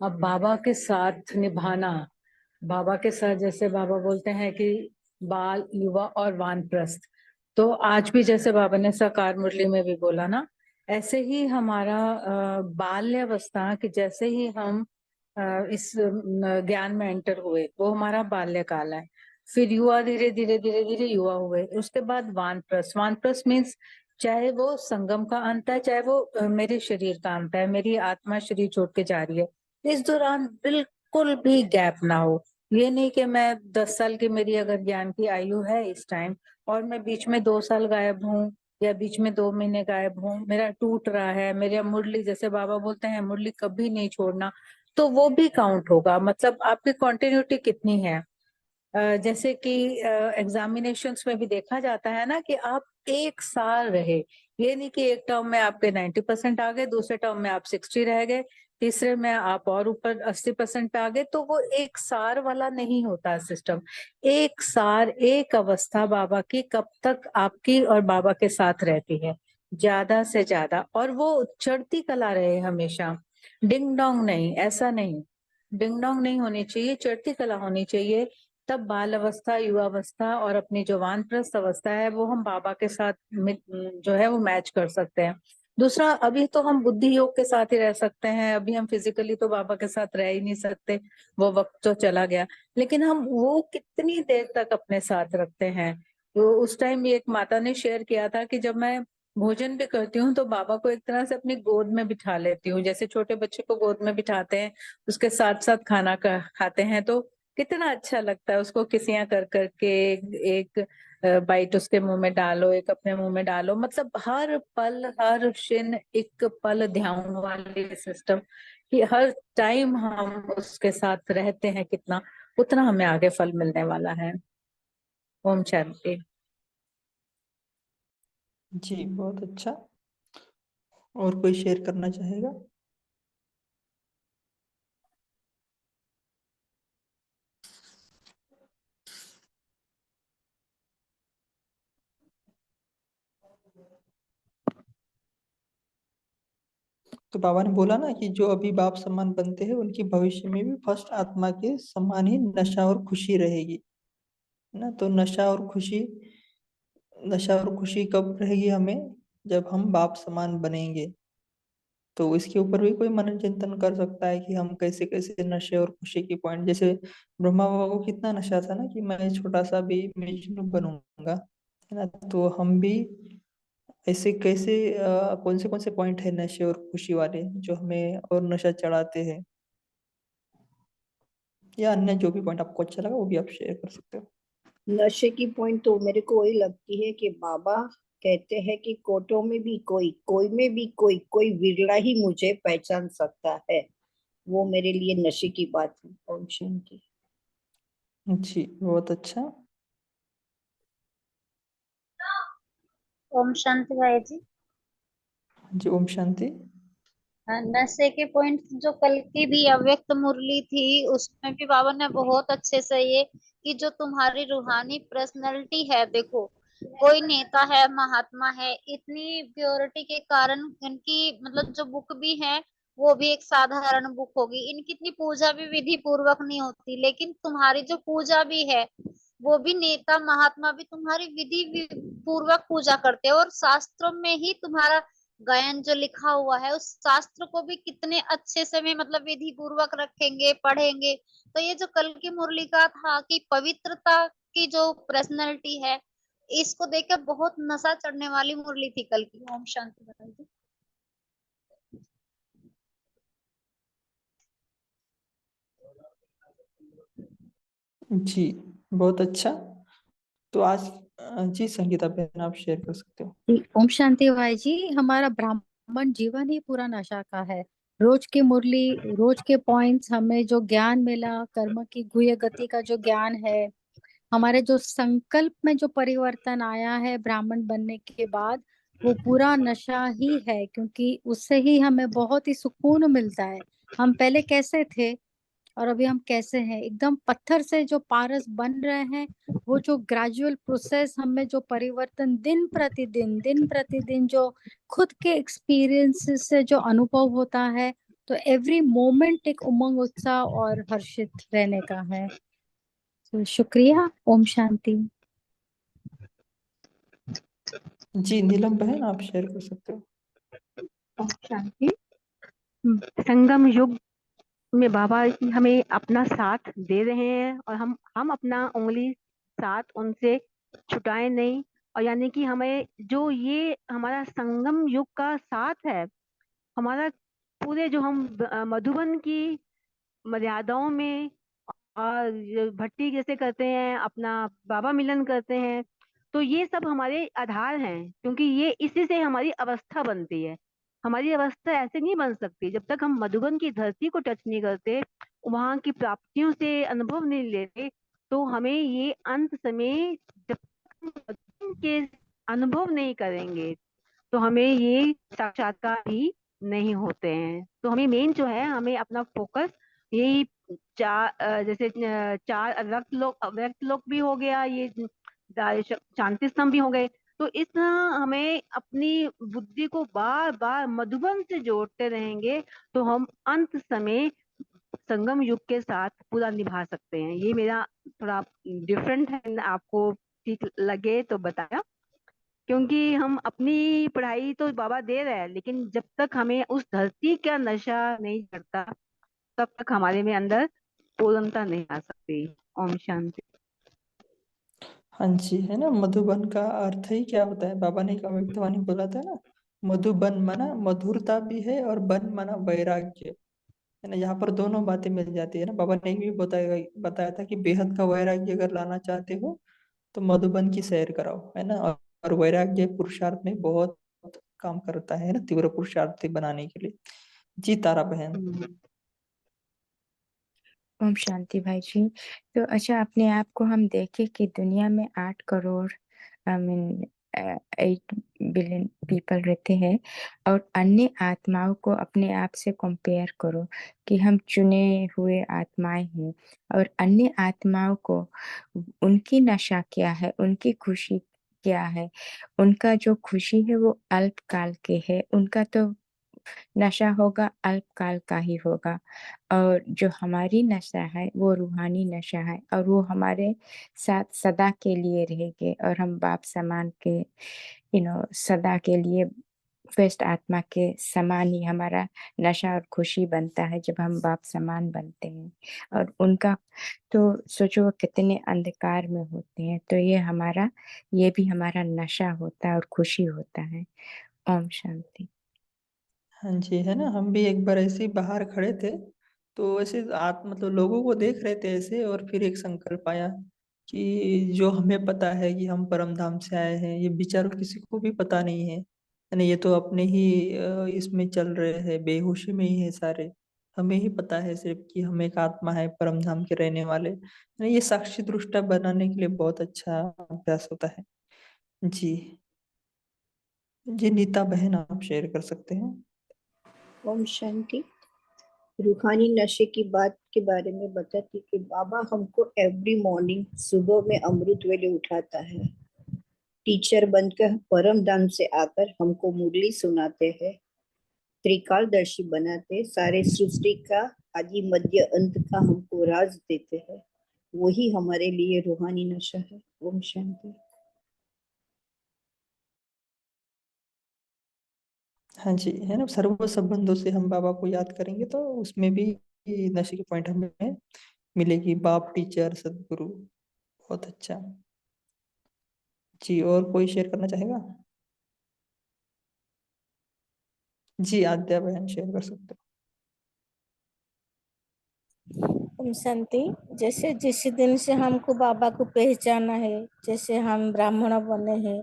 अब बाबा के साथ निभाना, बाबा के साथ जैसे बाबा बोलते हैं कि बाल, युवा और वानप्रस्थ, तो आज भी जैसे बाबा ने साकार मुरली में भी बोला ना, ऐसे ही हमारा बाल्यावस्था कि जैसे ही हम इस ज्ञान में एंटर हुए वो हमारा बाल्यकाल है। फिर युवा धीरे धीरे धीरे धीरे युवा हुए, उसके बाद वानप्रस्थ। वानप्रस्थ मीन्स चाहे वो संगम का अंत है, चाहे वो मेरे शरीर का अंत है, मेरी आत्मा शरीर छोड़ के जा रही है, इस दौरान बिल्कुल भी गैप ना हो। ये नहीं कि मैं 10 साल की मेरी अगर ज्ञान की आयु है इस टाइम और मैं बीच में 2 साल गायब हूँ या बीच में 2 महीने गायब हूँ, मेरा टूट रहा है, मेरा मुरली, जैसे बाबा बोलते हैं मुरली कभी नहीं छोड़ना, तो वो भी काउंट होगा। मतलब आपकी कंटिन्यूटी कितनी है। जैसे कि एग्जामिनेशंस में भी देखा जाता है ना कि आप एक साल रहे, ये नहीं कि एक टर्म में आपके 90% आ गए, दूसरे टर्म में आप 60 रह गए, तीसरे में आप और ऊपर 80% पे आ गए, तो वो एक सार वाला नहीं होता सिस्टम। एक सार, एक अवस्था बाबा की कब तक आपकी और बाबा के साथ रहती है, ज्यादा से ज्यादा, और वो चढ़ती कला रहे हमेशा, डिंग डोंग नहीं, ऐसा नहीं, डिंग डोंग नहीं होनी चाहिए, चढ़ती कला होनी चाहिए। तब बाल अवस्था, युवावस्था और अपनी जो वानप्रस्थ अवस्था है वो हम बाबा के साथ जो है वो मैच कर सकते हैं। दूसरा, अभी तो हम बुद्धि योग के साथ ही रह सकते हैं, अभी हम फिजिकली तो बाबा के साथ रह ही नहीं सकते, वो वक्त तो चला गया, लेकिन हम वो कितनी देर तक अपने साथ रखते हैं। तो उस टाइम एक माता ने शेयर किया था कि जब मैं भोजन भी करती हूँ तो बाबा को एक तरह से अपनी गोद में बिठा लेती हूँ, जैसे छोटे बच्चे को गोद में बिठाते हैं, उसके साथ साथ खाना खाते हैं, तो कितना अच्छा लगता है। उसको किसियां कर करके एक बाइट उसके मुंह में डालो, एक अपने मुंह में डालो, मतलब हर पल हर क्षण एक पल ध्यान वाली सिस्टम, कि हर टाइम हम उसके साथ रहते हैं, कितना उतना हमें आगे फल मिलने वाला है। ओम शांति। जी, बहुत अच्छा। और कोई शेयर करना चाहेगा? तो बाबा ने बोला ना कि जो अभी बाप समान बनते हैं उनकी भविष्य में भी फर्स्ट आत्मा के समान ही नशा और खुशी रहेगी, है ना। तो नशा और खुशी कब रहेगी हमें? जब हम बाप समान बनेंगे। तो इसके ऊपर भी कोई मनन चिंतन कर सकता है कि हम कैसे कैसे नशे और खुशी की पॉइंट, जैसे ब्रह्मा बाबा को कितना नशा था ना कि मैं छोटा सा भी विष्णु बनूंगा, है ना। तो हम भी ऐसे कैसे कौन से पॉइंट है नशे और खुशी वाले जो हमें और नशा चढ़ाते हैं, या अन्य जो भी पॉइंट आपको अच्छा लगा वो भी आप शेयर कर सकते हो। नशे की पॉइंट तो मेरे को वही लगती है कि बाबा कहते हैं कि कोटों में भी कोई में भी कोई विरला ही मुझे पहचान सकता है। वो मेरे लिए नशे की बात है। ओम शांति। जी, बहुत अच्छा। ओम शांति भाई जी। जी, ओम शांति। नशे के पॉइंट जो कल की भी अव्यक्त मुरली थी उसमें भी बाबा ने बहुत अच्छे से ये कि जो तुम्हारी रूहानी पर्सनैलिटी है, देखो कोई नेता है, महात्मा है, इतनी प्योरिटी के कारण इनकी मतलब जो बुक भी है वो भी एक साधारण बुक होगी, इनकी इतनी पूजा भी विधि पूर्वक नहीं होती, लेकिन तुम्हारी जो पूजा भी है वो भी नेता महात्मा भी तुम्हारी विधि पूर्वक पूजा करते हैं, और शास्त्रों में ही तुम्हारा गायन जो लिखा हुआ है उस शास्त्र को भी कितने अच्छे से में मतलब विधि पूर्वक रखेंगे, पढ़ेंगे। तो ये जो कल की मुरली का था कि पवित्रता की जो पर्सनैलिटी है, इसको देखकर बहुत नशा चढ़ने वाली मुरली थी कल की। ओम शांति। जी, बहुत अच्छा। तो आज जी संगीता बहन आप शेयर कर सकते हो। जी, ओम शांति भाई जी। हमारा ब्राह्मण जीवन ही पूरा नशा का है। रोज की मुरली, रोज के पॉइंट्स, हमें जो ज्ञान मिला, कर्म की गुह्य गति का जो ज्ञान है, हमारे जो संकल्प में जो परिवर्तन आया है ब्राह्मण बनने के बाद, वो पूरा नशा ही है। क्योंकि उससे ही हमें बहुत ही सुकून मिलता है। हम पहले कैसे थे और अभी हम कैसे हैं, एकदम पत्थर से जो पारस बन रहे हैं। वो जो ग्रेजुअल प्रोसेस, हमें जो परिवर्तन दिन प्रतिदिन जो खुद के एक्सपीरियंसेस से जो अनुभव होता है, तो एवरी मोमेंट एक उमंग, उत्साह और हर्षित रहने का है। तो शुक्रिया। ओम शांति। जी नीलम बहन आप शेयर कर सकते हो। ओम शांति। संगम युग में बाबा हमें अपना साथ दे रहे हैं और हम अपना उंगली साथ उनसे छुटाए नहीं। और यानी कि हमें जो ये हमारा संगम युग का साथ है, हमारा पूरे जो हम मधुबन की मर्यादाओं में और भट्टी जैसे करते हैं, अपना बाबा मिलन करते हैं, तो ये सब हमारे आधार हैं। क्योंकि ये इसी से हमारी अवस्था बनती है। हमारी अवस्था ऐसे नहीं बन सकती जब तक हम मधुबन की धरती को टच नहीं करते, वहां की प्राप्तियों से अनुभव नहीं लेते। तो हमें ये अंत समय, जब तक हम मधुबन के अनुभव नहीं करेंगे, तो हमें ये साक्षात्कार ही नहीं होते हैं। तो हमें मेन जो है, हमें अपना फोकस यही जैसे चार अव्यक्त लोक भी हो गया, ये शांति स्तंभ भी हो गए। तो इस तरह हमें अपनी बुद्धि को बार बार मधुबन से जोड़ते रहेंगे, तो हम अंत समय संगम युग के साथ पूरा निभा सकते हैं। ये मेरा थोड़ा डिफरेंट है, आपको ठीक लगे तो बताया। क्योंकि हम अपनी पढ़ाई तो बाबा दे रहे हैं, लेकिन जब तक हमें उस धरती का नशा नहीं चढ़ता, तब तक हमारे में अंदर पूर्णता नहीं आ सकती। ओम शांति। हाँ जी, है ना, मधुबन का अर्थ ही क्या होता है? बाबा ने भविष्यवाणी बोला था ना, मधुबन माना मधुरता भी है और बन माना वैराग्य, है ना। यहाँ पर दोनों बातें मिल जाती है ना। बाबा ने भी बताया था कि बेहद का वैराग्य अगर लाना चाहते हो तो मधुबन की सैर कराओ, है ना। और वैराग्य पुरुषार्थ में बहुत काम करता है ना, तीव्र पुरुषार्थी बनाने के लिए। जी तारा बहन। ओम शांति भाई जी। तो अच्छा, अपने आप को हम देखें कि दुनिया में 8 crore, I mean 8 billion people रहते हैं, और अन्य आत्माओं को अपने आप से कंपेयर करो कि हम चुने हुए आत्माएं हैं, और अन्य आत्माओं को उनकी नशा क्या है, उनकी खुशी क्या है। उनका जो खुशी है वो अल्पकाल के है, उनका तो नशा होगा अल्पकाल का ही होगा। और जो हमारी नशा है वो रूहानी नशा है, और वो हमारे साथ सदा के लिए रहेंगे, और हम बाप समान के सदा के लिए फर्स्ट आत्मा के समान ही हमारा नशा और खुशी बनता है जब हम बाप समान बनते हैं। और उनका तो सोचो वो कितने अंधकार में होते हैं, तो ये भी हमारा नशा होता है और खुशी होता है। ओम शांति। हाँ जी, है ना, हम भी एक बार ऐसे ही बाहर खड़े थे, तो ऐसे मतलब लोगों को देख रहे थे ऐसे, और फिर एक संकल्प आया कि जो हमें पता है कि हम परम धाम से आए हैं, ये बेचारों किसी को भी पता नहीं है ना। ये तो अपने ही इसमें चल रहे हैं, बेहोशी में ही है सारे। हमें ही पता है सिर्फ कि हम एक आत्मा है, परम धाम के रहने वाले, है ना। ये साक्षी दृष्टा बनाने के लिए बहुत अच्छा अभ्यास होता है। जी जी नीता बहन आप शेयर कर सकते हैं। ओम शांति। रूहानी नशे की बात के बारे में बताती कि बाबा हमको एवरी मॉर्निंग सुबह में अमृत वेले उठाता है, टीचर बनकर परम धाम से आकर हमको मुरली सुनाते हैं, त्रिकालदर्शी बनाते, सारे सृष्टि का आदि मध्य अंत का हमको राज देते हैं। वही हमारे लिए रूहानी नशा है। ओम शांति। हाँ जी, है ना, सर्व संबंधों से हम बाबा को याद करेंगे तो उसमें भी नशे की पॉइंट हमें मिलेगी, बाप टीचर सदगुरु। बहुत अच्छा जी। और कोई शेयर करना चाहेगा? जी आद्या बहन शेयर कर सकते ओम शांति। जैसे जिस दिन से हमको बाबा को पहचाना है, जैसे हम ब्राह्मण बने हैं,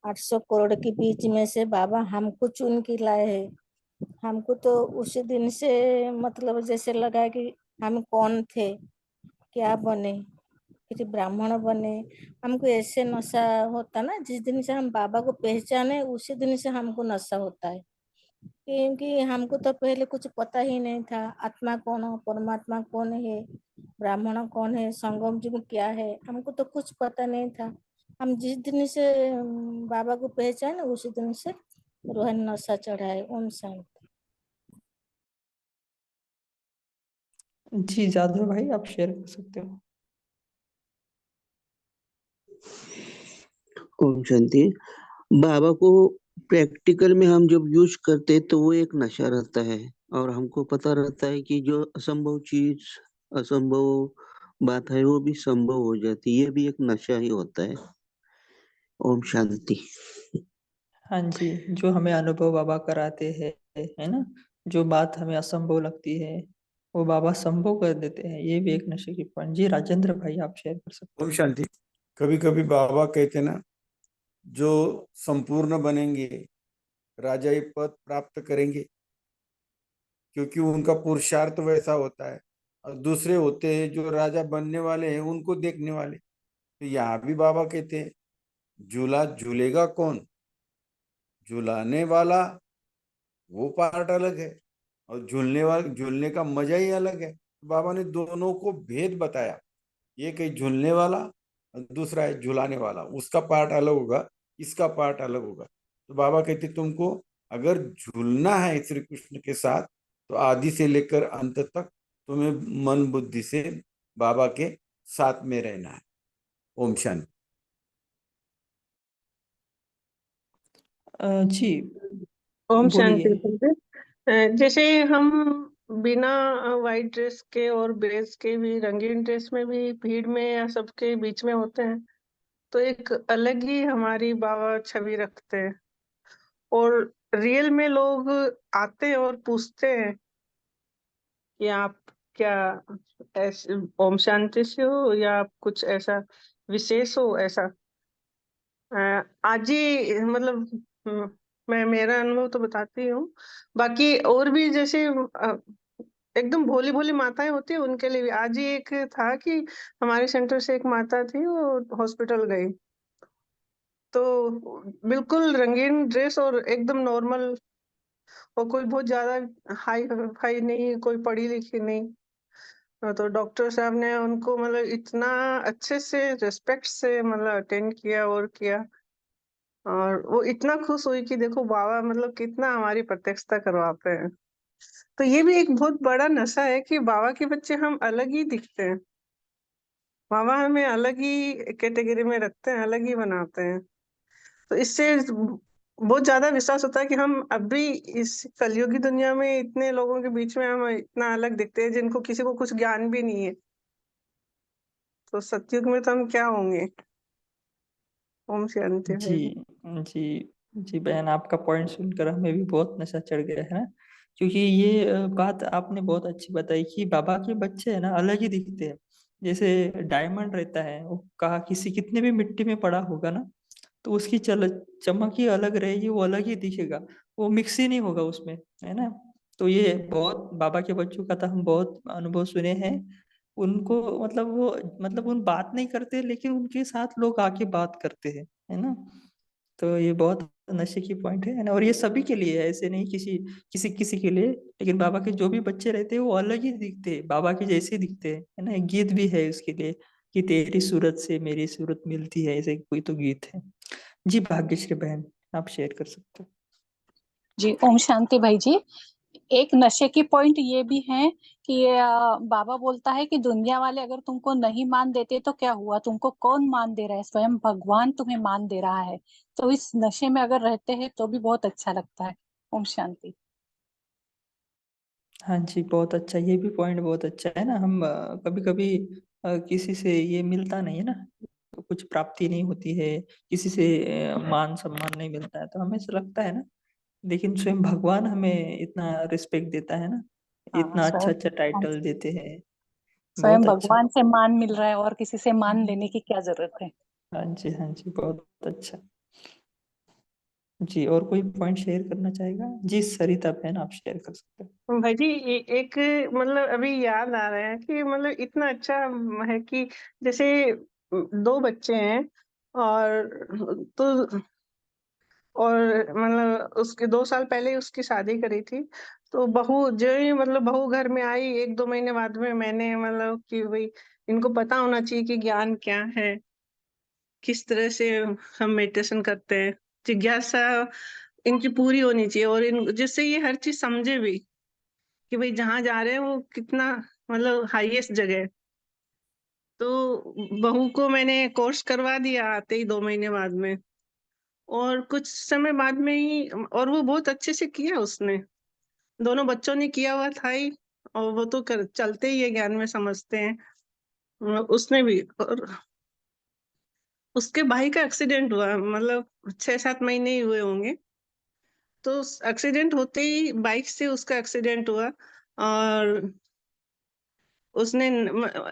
800 करोड़ के बीच में से बाबा हमको चुन के लाए हैं। हमको तो उसी दिन से मतलब जैसे लगा कि हम कौन थे, क्या बने, फिर ब्राह्मण बने। हमको ऐसे नशा होता ना, जिस दिन से हम बाबा को पहचाने उसी दिन से हमको नशा होता है। क्योंकि हमको तो पहले कुछ पता ही नहीं था, आत्मा कौन हो, परमात्मा कौन है, ब्राह्मण कौन है, संगम युग क्या है, हमको तो कुछ पता नहीं था। हम जिस दिन से बाबा को पहचाने उसी दिन से रोहन नशा चढ़ा है। ओम शांति। जी जादव भाई, आप शेयर कर सकते हो। ओम शांति। बाबा को प्रैक्टिकल में हम जब यूज करते हैं तो वो एक नशा रहता है, और हमको पता रहता है कि जो असंभव चीज, असंभव बात है वो भी संभव हो जाती है, ये भी एक नशा ही होता है। ओम शांति। हाँ जी, जो हमें अनुभव बाबा कराते हैं, है ना, जो बात हमें असंभव लगती है वो बाबा संभव कर देते हैं, ये भी एक नशे की पॉइंट। जी राजेंद्र भाई, आप शेयर कर सकते ओम शांति। कभी कभी बाबा कहते ना, जो संपूर्ण बनेंगे राजाई पद प्राप्त करेंगे, क्योंकि उनका पुरुषार्थ वैसा होता है। और दूसरे होते हैं जो राजा बनने वाले हैं, उनको देखने वाले। तो यहाँ भी बाबा कहते हैं, झूला झूलेगा कौन, झूलाने वाला वो पार्ट अलग है, और झूलने का मजा ही अलग है। बाबा ने दोनों को भेद बताया, ये कहीं झूलने वाला और दूसरा है झुलाने वाला, उसका पार्ट अलग होगा, इसका पार्ट अलग होगा। तो बाबा कहते तुमको अगर झूलना है श्री कृष्ण के साथ, तो आदि से लेकर अंत तक तुम्हें मन बुद्धि से बाबा के साथ में रहना है। ओम शांति। जी ओम शांति। बोलिए। जैसे हम बिना वाइट ड्रेस के और बेस के भी रंगीन ड्रेस में भी भीड़ में या सबके बीच में होते हैं, तो एक अलग ही हमारी बाबा छवि रखते हैं। और रियल में लोग आते हैं और पूछते हैं कि आप क्या ऐसे ओम शांति से हो या आप कुछ ऐसा विशेष हो। ऐसा आज ही मतलब मैं मेरा अनुभव तो बताती हूँ। बाकी और भी जैसे एकदम भोली भोली माताएं होती है, उनके लिए भी आज ही एक था कि हमारे सेंटर से एक माता थी, वो हॉस्पिटल गई, तो बिल्कुल रंगीन ड्रेस और एकदम नॉर्मल, और कोई बहुत ज्यादा हाई फाई नहीं, कोई पढ़ी लिखी नहीं। तो डॉक्टर साहब ने उनको मतलब इतना अच्छे से रिस्पेक्ट से मतलब अटेंड किया और किया, और वो इतना खुश हुई कि देखो बाबा मतलब कितना हमारी प्रत्यक्षता करवाते हैं। तो ये भी एक बहुत बड़ा नशा है कि बाबा के बच्चे हम अलग ही दिखते हैं, बाबा हमें अलग ही कैटेगरी में रखते हैं, अलग ही बनाते हैं। तो इससे बहुत ज्यादा विश्वास होता है कि हम अभी इस कलयुगी दुनिया में इतने लोगों के बीच में हम इतना अलग दिखते हैं जिनको किसी को कुछ ज्ञान भी नहीं है, तो सतयुग में तो हम क्या होंगे। ओम शांति जी भाई। जी जी बहन, आपका पॉइंट सुनकर हमें भी बहुत नशा चढ़ गया है ना, क्योंकि ये बात आपने बहुत अच्छी बताई कि बाबा के बच्चे है ना अलग ही दिखते हैं। जैसे डायमंड रहता है, वो कहा किसी कितने भी मिट्टी में पड़ा होगा ना, तो उसकी चमक ही अलग रहेगी, वो अलग ही दिखेगा, वो मिक्स ही नहीं होगा उसमें, है ना। तो ये बहुत बाबा के बच्चों का तो हम बहुत अनुभव सुने हैं। उनको मतलब वो मतलब उन बात नहीं करते, लेकिन उनके साथ लोग आके बात करते हैं, है ना। तो ये बहुत नशे की पॉइंट है ना, और ये सभी के लिए है, ऐसे नहीं किसी किसी किसी के लिए। लेकिन बाबा के जो भी बच्चे रहते हैं वो अलग ही दिखते हैं, बाबा के जैसे ही दिखते हैं, है ना। एक गीत भी है उसके लिए कि तेरी सूरत से मेरी सूरत मिलती है, ऐसे कोई तो गीत है। जी भाग्यश्री बहन, आप शेयर कर सकते हो। जी ओम शांति भाई जी। एक नशे की पॉइंट ये भी है कि बाबा बोलता है कि दुनिया वाले अगर तुमको नहीं मान देते तो क्या हुआ, तुमको कौन मान दे रहा है, स्वयं भगवान तुम्हें मान दे रहा है। तो इस नशे में अगर रहते हैं तो भी बहुत अच्छा लगता है। ओम शांति। हाँ जी, बहुत अच्छा, ये भी पॉइंट बहुत अच्छा है ना। हम कभी कभी किसी से ये मिलता नहीं है ना, तो कुछ प्राप्ति नहीं होती है, किसी से मान सम्मान नहीं मिलता है, तो हमें ऐसा लगता है ना। लेकिन स्वयं भगवान हमें इतना रिस्पेक्ट देता है ना, हाँ इतना अच्छा स्वयं अच्छा टाइटल देते हैं। स्वयं बहुत अच्छा। भगवान से मान मिल रहा है और किसी से मान लेने की क्या जरूरत है। हाँ जी, हाँ जी, बहुत अच्छा। जी, और कोई पॉइंट शेयर करना चाहेगा? जी, सरिता बहन, आप शेयर कर सकते हैं। भाई जी एक मतलब अभी याद आ रहा है कि मतलब इतना अच्छा है कि जैसे दो बच्चे हैं और तो और मतलब उसके 2 साल पहले उसकी शादी करी थी। तो बहू जो ही मतलब बहू घर में आई 1-2 महीने बाद में मैंने मतलब कि भाई इनको पता होना चाहिए कि ज्ञान क्या है, किस तरह से हम मेडिटेशन करते हैं, जिज्ञासा इनकी पूरी होनी चाहिए और इन जिससे ये हर चीज समझे भी कि भाई जहाँ जा रहे हैं वो कितना मतलब हाईएस्ट जगह है। तो बहू को मैंने कोर्स करवा दिया आते ही 2 महीने बाद में, और कुछ समय बाद में ही और वो बहुत अच्छे से किया उसने। दोनों बच्चों ने किया हुआ था ही, और वो तो चलते ही है, ज्ञान में समझते हैं। उसने भी, और उसके भाई का एक्सीडेंट हुआ, मतलब 6-7 महीने ही हुए होंगे। तो एक्सीडेंट होते ही बाइक से उसका एक्सीडेंट हुआ, और उसने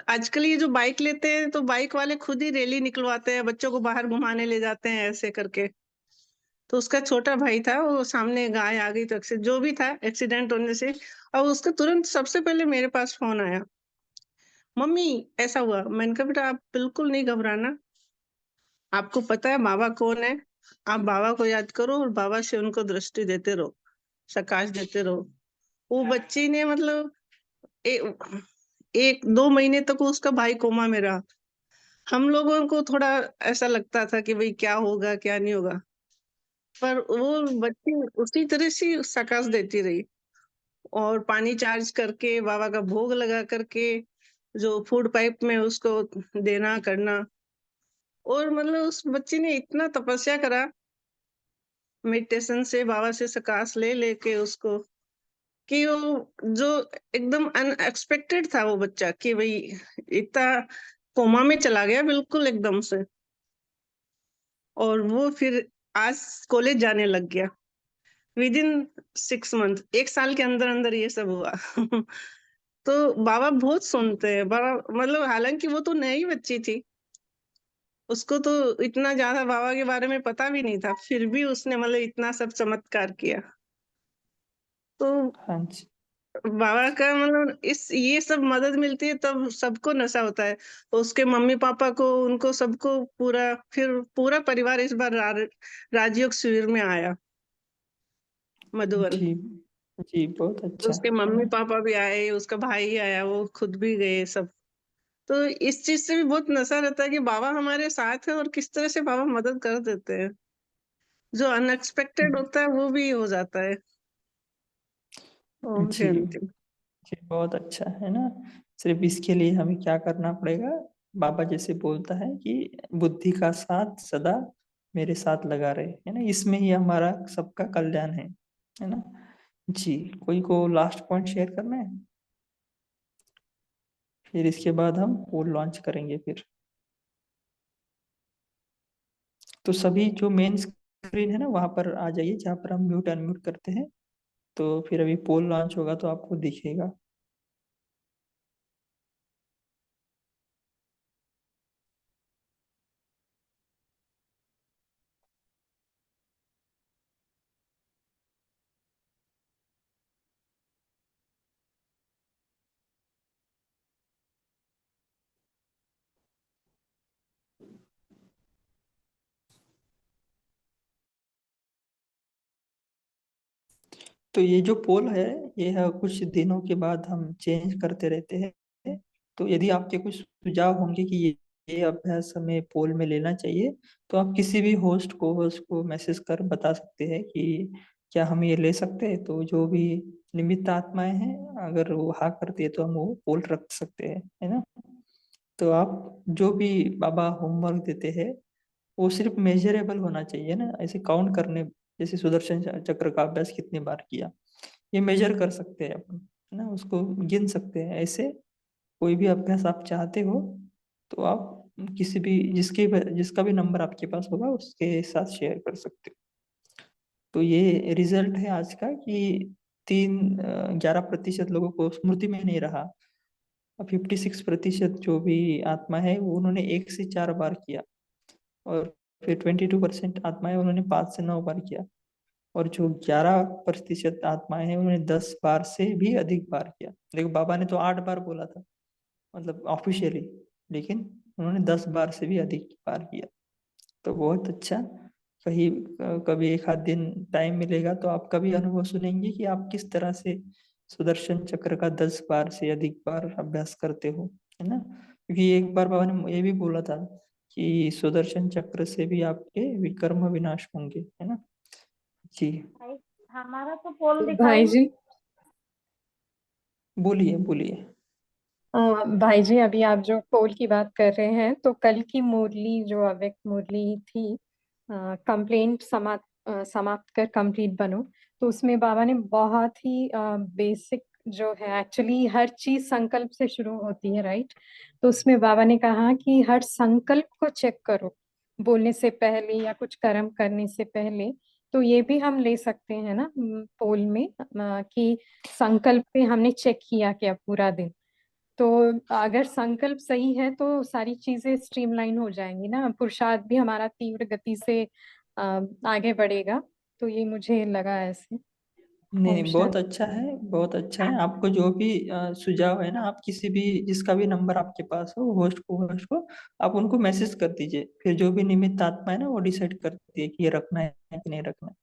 आजकल ये जो बाइक लेते हैं तो बाइक वाले खुद ही रैली निकलवाते हैं, बच्चों को बाहर घुमाने ले जाते हैं ऐसे करके। तो उसका छोटा भाई था, वो सामने गाय आ गई तो जो भी था एक्सीडेंट होने से, और उसका तुरंत सबसे पहले मेरे पास फोन आया, मम्मी ऐसा हुआ। मैंने कहा बेटा आप बिल्कुल नहीं घबराना, आपको पता है बाबा कौन है, आप बाबा को याद करो और बाबा से उनको दृष्टि देते रहो, प्रकाश देते रहो। वो बच्ची ने मतलब 1-2 महीने तक उसका भाई कोमा में रहा। हम लोगों को थोड़ा ऐसा लगता था कि भाई क्या होगा क्या नहीं होगा, पर वो बच्ची उसी तरह से प्रकाश देती रही, और पानी चार्ज करके बाबा का भोग लगा करके जो फूड पाइप में उसको देना करना, और मतलब उस बच्ची ने इतना तपस्या करा मेडिटेशन से, बाबा से प्रकाश ले लेके उसको, कि वो जो एकदम अनएक्सपेक्टेड था वो बच्चा, कि भाई इतना कोमा में चला गया बिल्कुल एकदम से, और वो फिर आज कॉलेज जाने लग गया विद इन 6 मंथ, 1 साल के अंदर अंदर ये सब हुआ। तो बाबा बहुत सुनते हैं बाबा, मतलब हालांकि वो तो नई बच्ची थी, उसको तो इतना ज्यादा बाबा के बारे में पता भी नहीं था, फिर भी उसने मतलब इतना सब चमत्कार किया। तो हाँ जी, बाबा का मतलब इस ये सब मदद मिलती है तब सबको नशा होता है। उसके मम्मी पापा को, उनको सबको फिर पूरा परिवार इस बार राजयोग शिविर में आया मधुबन। जी, जी, बहुत अच्छा, उसके है मम्मी ना? पापा भी आए, उसका भाई आया, वो खुद भी गए सब। तो इस चीज से भी बहुत नशा रहता है कि बाबा हमारे साथ है और किस तरह से बाबा मदद कर देते हैं, जो अनएक्सपेक्टेड होता है वो भी हो जाता है। ओम जी, शांति। जी, बहुत अच्छा, है ना? सिर्फ इसके लिए हमें क्या करना पड़ेगा? बाबा जैसे बोलता है कि बुद्धि का साथ सदा मेरे साथ लगा रहे, है ना? इसमें ही हमारा सबका कल्याण है ना? जी, कोई को लास्ट पॉइंट शेयर करना है? फिर इसके बाद हम पोल लॉन्च करेंगे फिर। तो सभी जो मेन स्क्रीन है ना वहां पर आ जाइए, जहाँ पर हम म्यूट अनम्यूट करते हैं। तो फिर अभी पोल लॉन्च होगा तो आपको दिखेगा। तो ये जो पोल है, ये है कुछ दिनों के बाद हम चेंज करते रहते हैं। तो यदि आपके कुछ सुझाव होंगे कि ये अभ्यास हमें पोल में लेना चाहिए, तो आप किसी भी होस्ट को मैसेज कर बता सकते हैं कि क्या हम ये ले सकते हैं। तो जो भी निमित्त आत्माएं हैं, अगर वो हाँ करती है तो हम वो पोल रख सकते हैं, है ना? तो आप जो भी बाबा होमवर्क देते हैं वो सिर्फ मेजरेबल होना चाहिए ना, ऐसे काउंट करने, जैसे सुदर्शन चक्र का अभ्यास कितने बार किया, ये मेजर कर सकते हैं अपन, है ना? उसको गिन सकते हैं। ऐसे कोई भी अभ्यास आप चाहते हो तो आप किसी भी जिसका भी नंबर आपके पास होगा उसके साथ शेयर कर सकते हो। तो ये रिजल्ट है आज का कि 11% लोगों को स्मृति में नहीं रहा 56% जो भी आत्मा है वो उन्होंने 1 से 4 बार किया, और फिर 22% आत्माएं उन्होंने 5 से 9 बार किया, और जो 11% आत्माएं हैं उन्होंने 10 बार से भी अधिक बार किया। देखो बाबा ने तो 8 बार बोला था मतलब ऑफिशियली, लेकिन उन्होंने 10 बार से भी अधिक बार किया। तो बहुत अच्छा। कहीं कभी एक आध दिन टाइम मिलेगा तो आपका भी अनुभव सुनेंगे कि आप किस तरह से सुदर्शन चक्र का 10 बार से अधिक बार अभ्यास करते हो, है ना। क्योंकि एक बार बाबा ने ये भी बोला था कि सुदर्शन चक्र से भी आपके विकर्म विनाश होंगे, है ना जी। हमारा तो पोल तो दिखाई भाई जी बोलिए बोलिए। भाई जी अभी आप जो पोल की बात कर रहे हैं, तो कल की मुरली जो अव्यक्त मुरली थी, कंप्लेंट समाप्त कर कंप्लीट बनो, तो उसमें बाबा ने बहुत ही बेसिक जो है, एक्चुअली हर चीज संकल्प से शुरू होती है, राइट। तो उसमें बाबा ने कहा कि हर संकल्प को चेक करो, बोलने से पहले या कुछ कर्म करने से पहले। तो ये भी हम ले सकते हैं ना पोल में, कि संकल्प पे हमने चेक किया क्या पूरा दिन। तो अगर संकल्प सही है तो सारी चीजें स्ट्रीमलाइन हो जाएंगी ना, पुरुषार्थ भी हमारा तीव्र गति से आगे बढ़ेगा। तो ये मुझे लगा ऐसे। नहीं ओम नहीं, बहुत शांति। अच्छा है, बहुत अच्छा है। आपको जो भी सुझाव है ना, आप किसी भी जिसका भी नंबर आपके पास हो, होस्ट को आप उनको मैसेज कर दीजिए। फिर जो भी निमित्त आत्मा है ना वो डिसाइड करती है कि ये रखना है कि नहीं रखना है।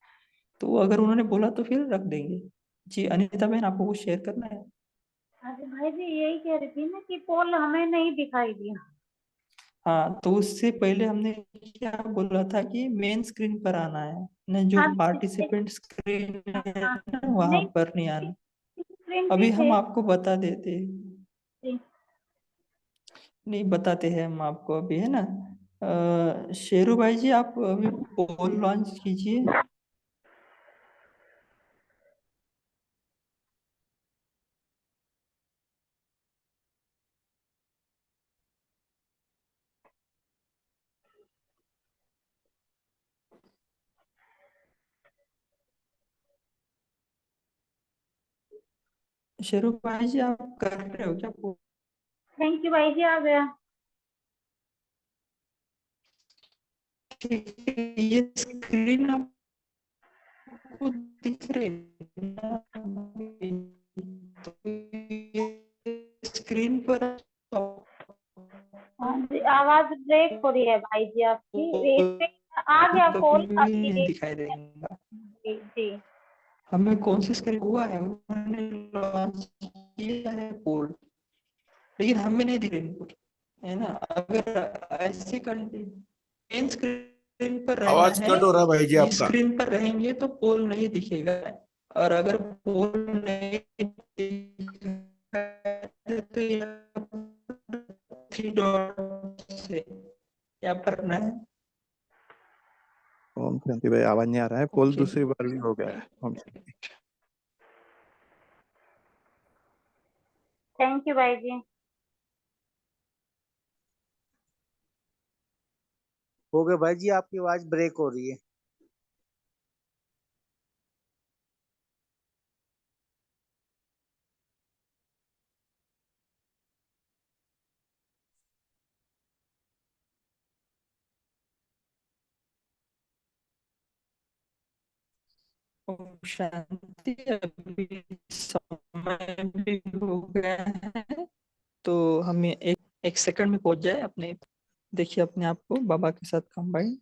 तो अगर उन्होंने बोला तो फिर रख देंगे। जी अनिता बहन, आपको कुछ शेयर करना है? अरे भाई जी यही कह रही थी ना कि पोल हमें नहीं दिखाई दिया। हाँ, तो उससे पहले हमने क्या बोला था कि मेन स्क्रीन पर आना है ना, जो हाँ पार्टिसिपेंट स्क्रीन है हाँ, ना वहां नहीं पर नहीं आना। स्क्रीन पे अभी हम थे। आपको बता देते, जी। नहीं बताते हैं हम आपको अभी, है ना। शेरू भाई जी, आप अभी पोल लॉन्च कीजिए। शेरू भाई जी, आप कर रहे हो क्या पोल? थैंक यू भाई जी, आ गया। ठीक है, ये स्क्रीन आपको दिख रही है ना? तो ये स्क्रीन पर हाँ जी, आवाज ब्रेक हो रही है भाई जी आपकी। इस पे आ गया पोल कभी भी नहीं अभी। दिखाई देगा। जी जी। हमें कौन सी स्क्रीन हुआ है, उन्होंने लॉन्च किया है पोल, लेकिन हमें नहीं दिख रही, है ना। अगर ऐसे मेन स्क्रीन पर रहना आवाज है, कट हो रहा है भाई जी आपका। स्क्रीन पर रहेंगे तो पोल नहीं दिखेगा। और अगर पोल नहीं दिखेगा तो थ्री डॉट से क्या करना है? ओम शांति भाई, आवाज नहीं आ रहा है। पोल ओके, दूसरी बार भी हो गया है। ओम शांति। थैंक यू भाई जी। हो गया भाई जी, आपकी आवाज ब्रेक हो रही है। ओम शांति। अभी समय भी हो गया है, तो हमें एक सेकंड में पहुंच जाए अपने, देखिए अपने आप को बाबा के साथ कंबाइन।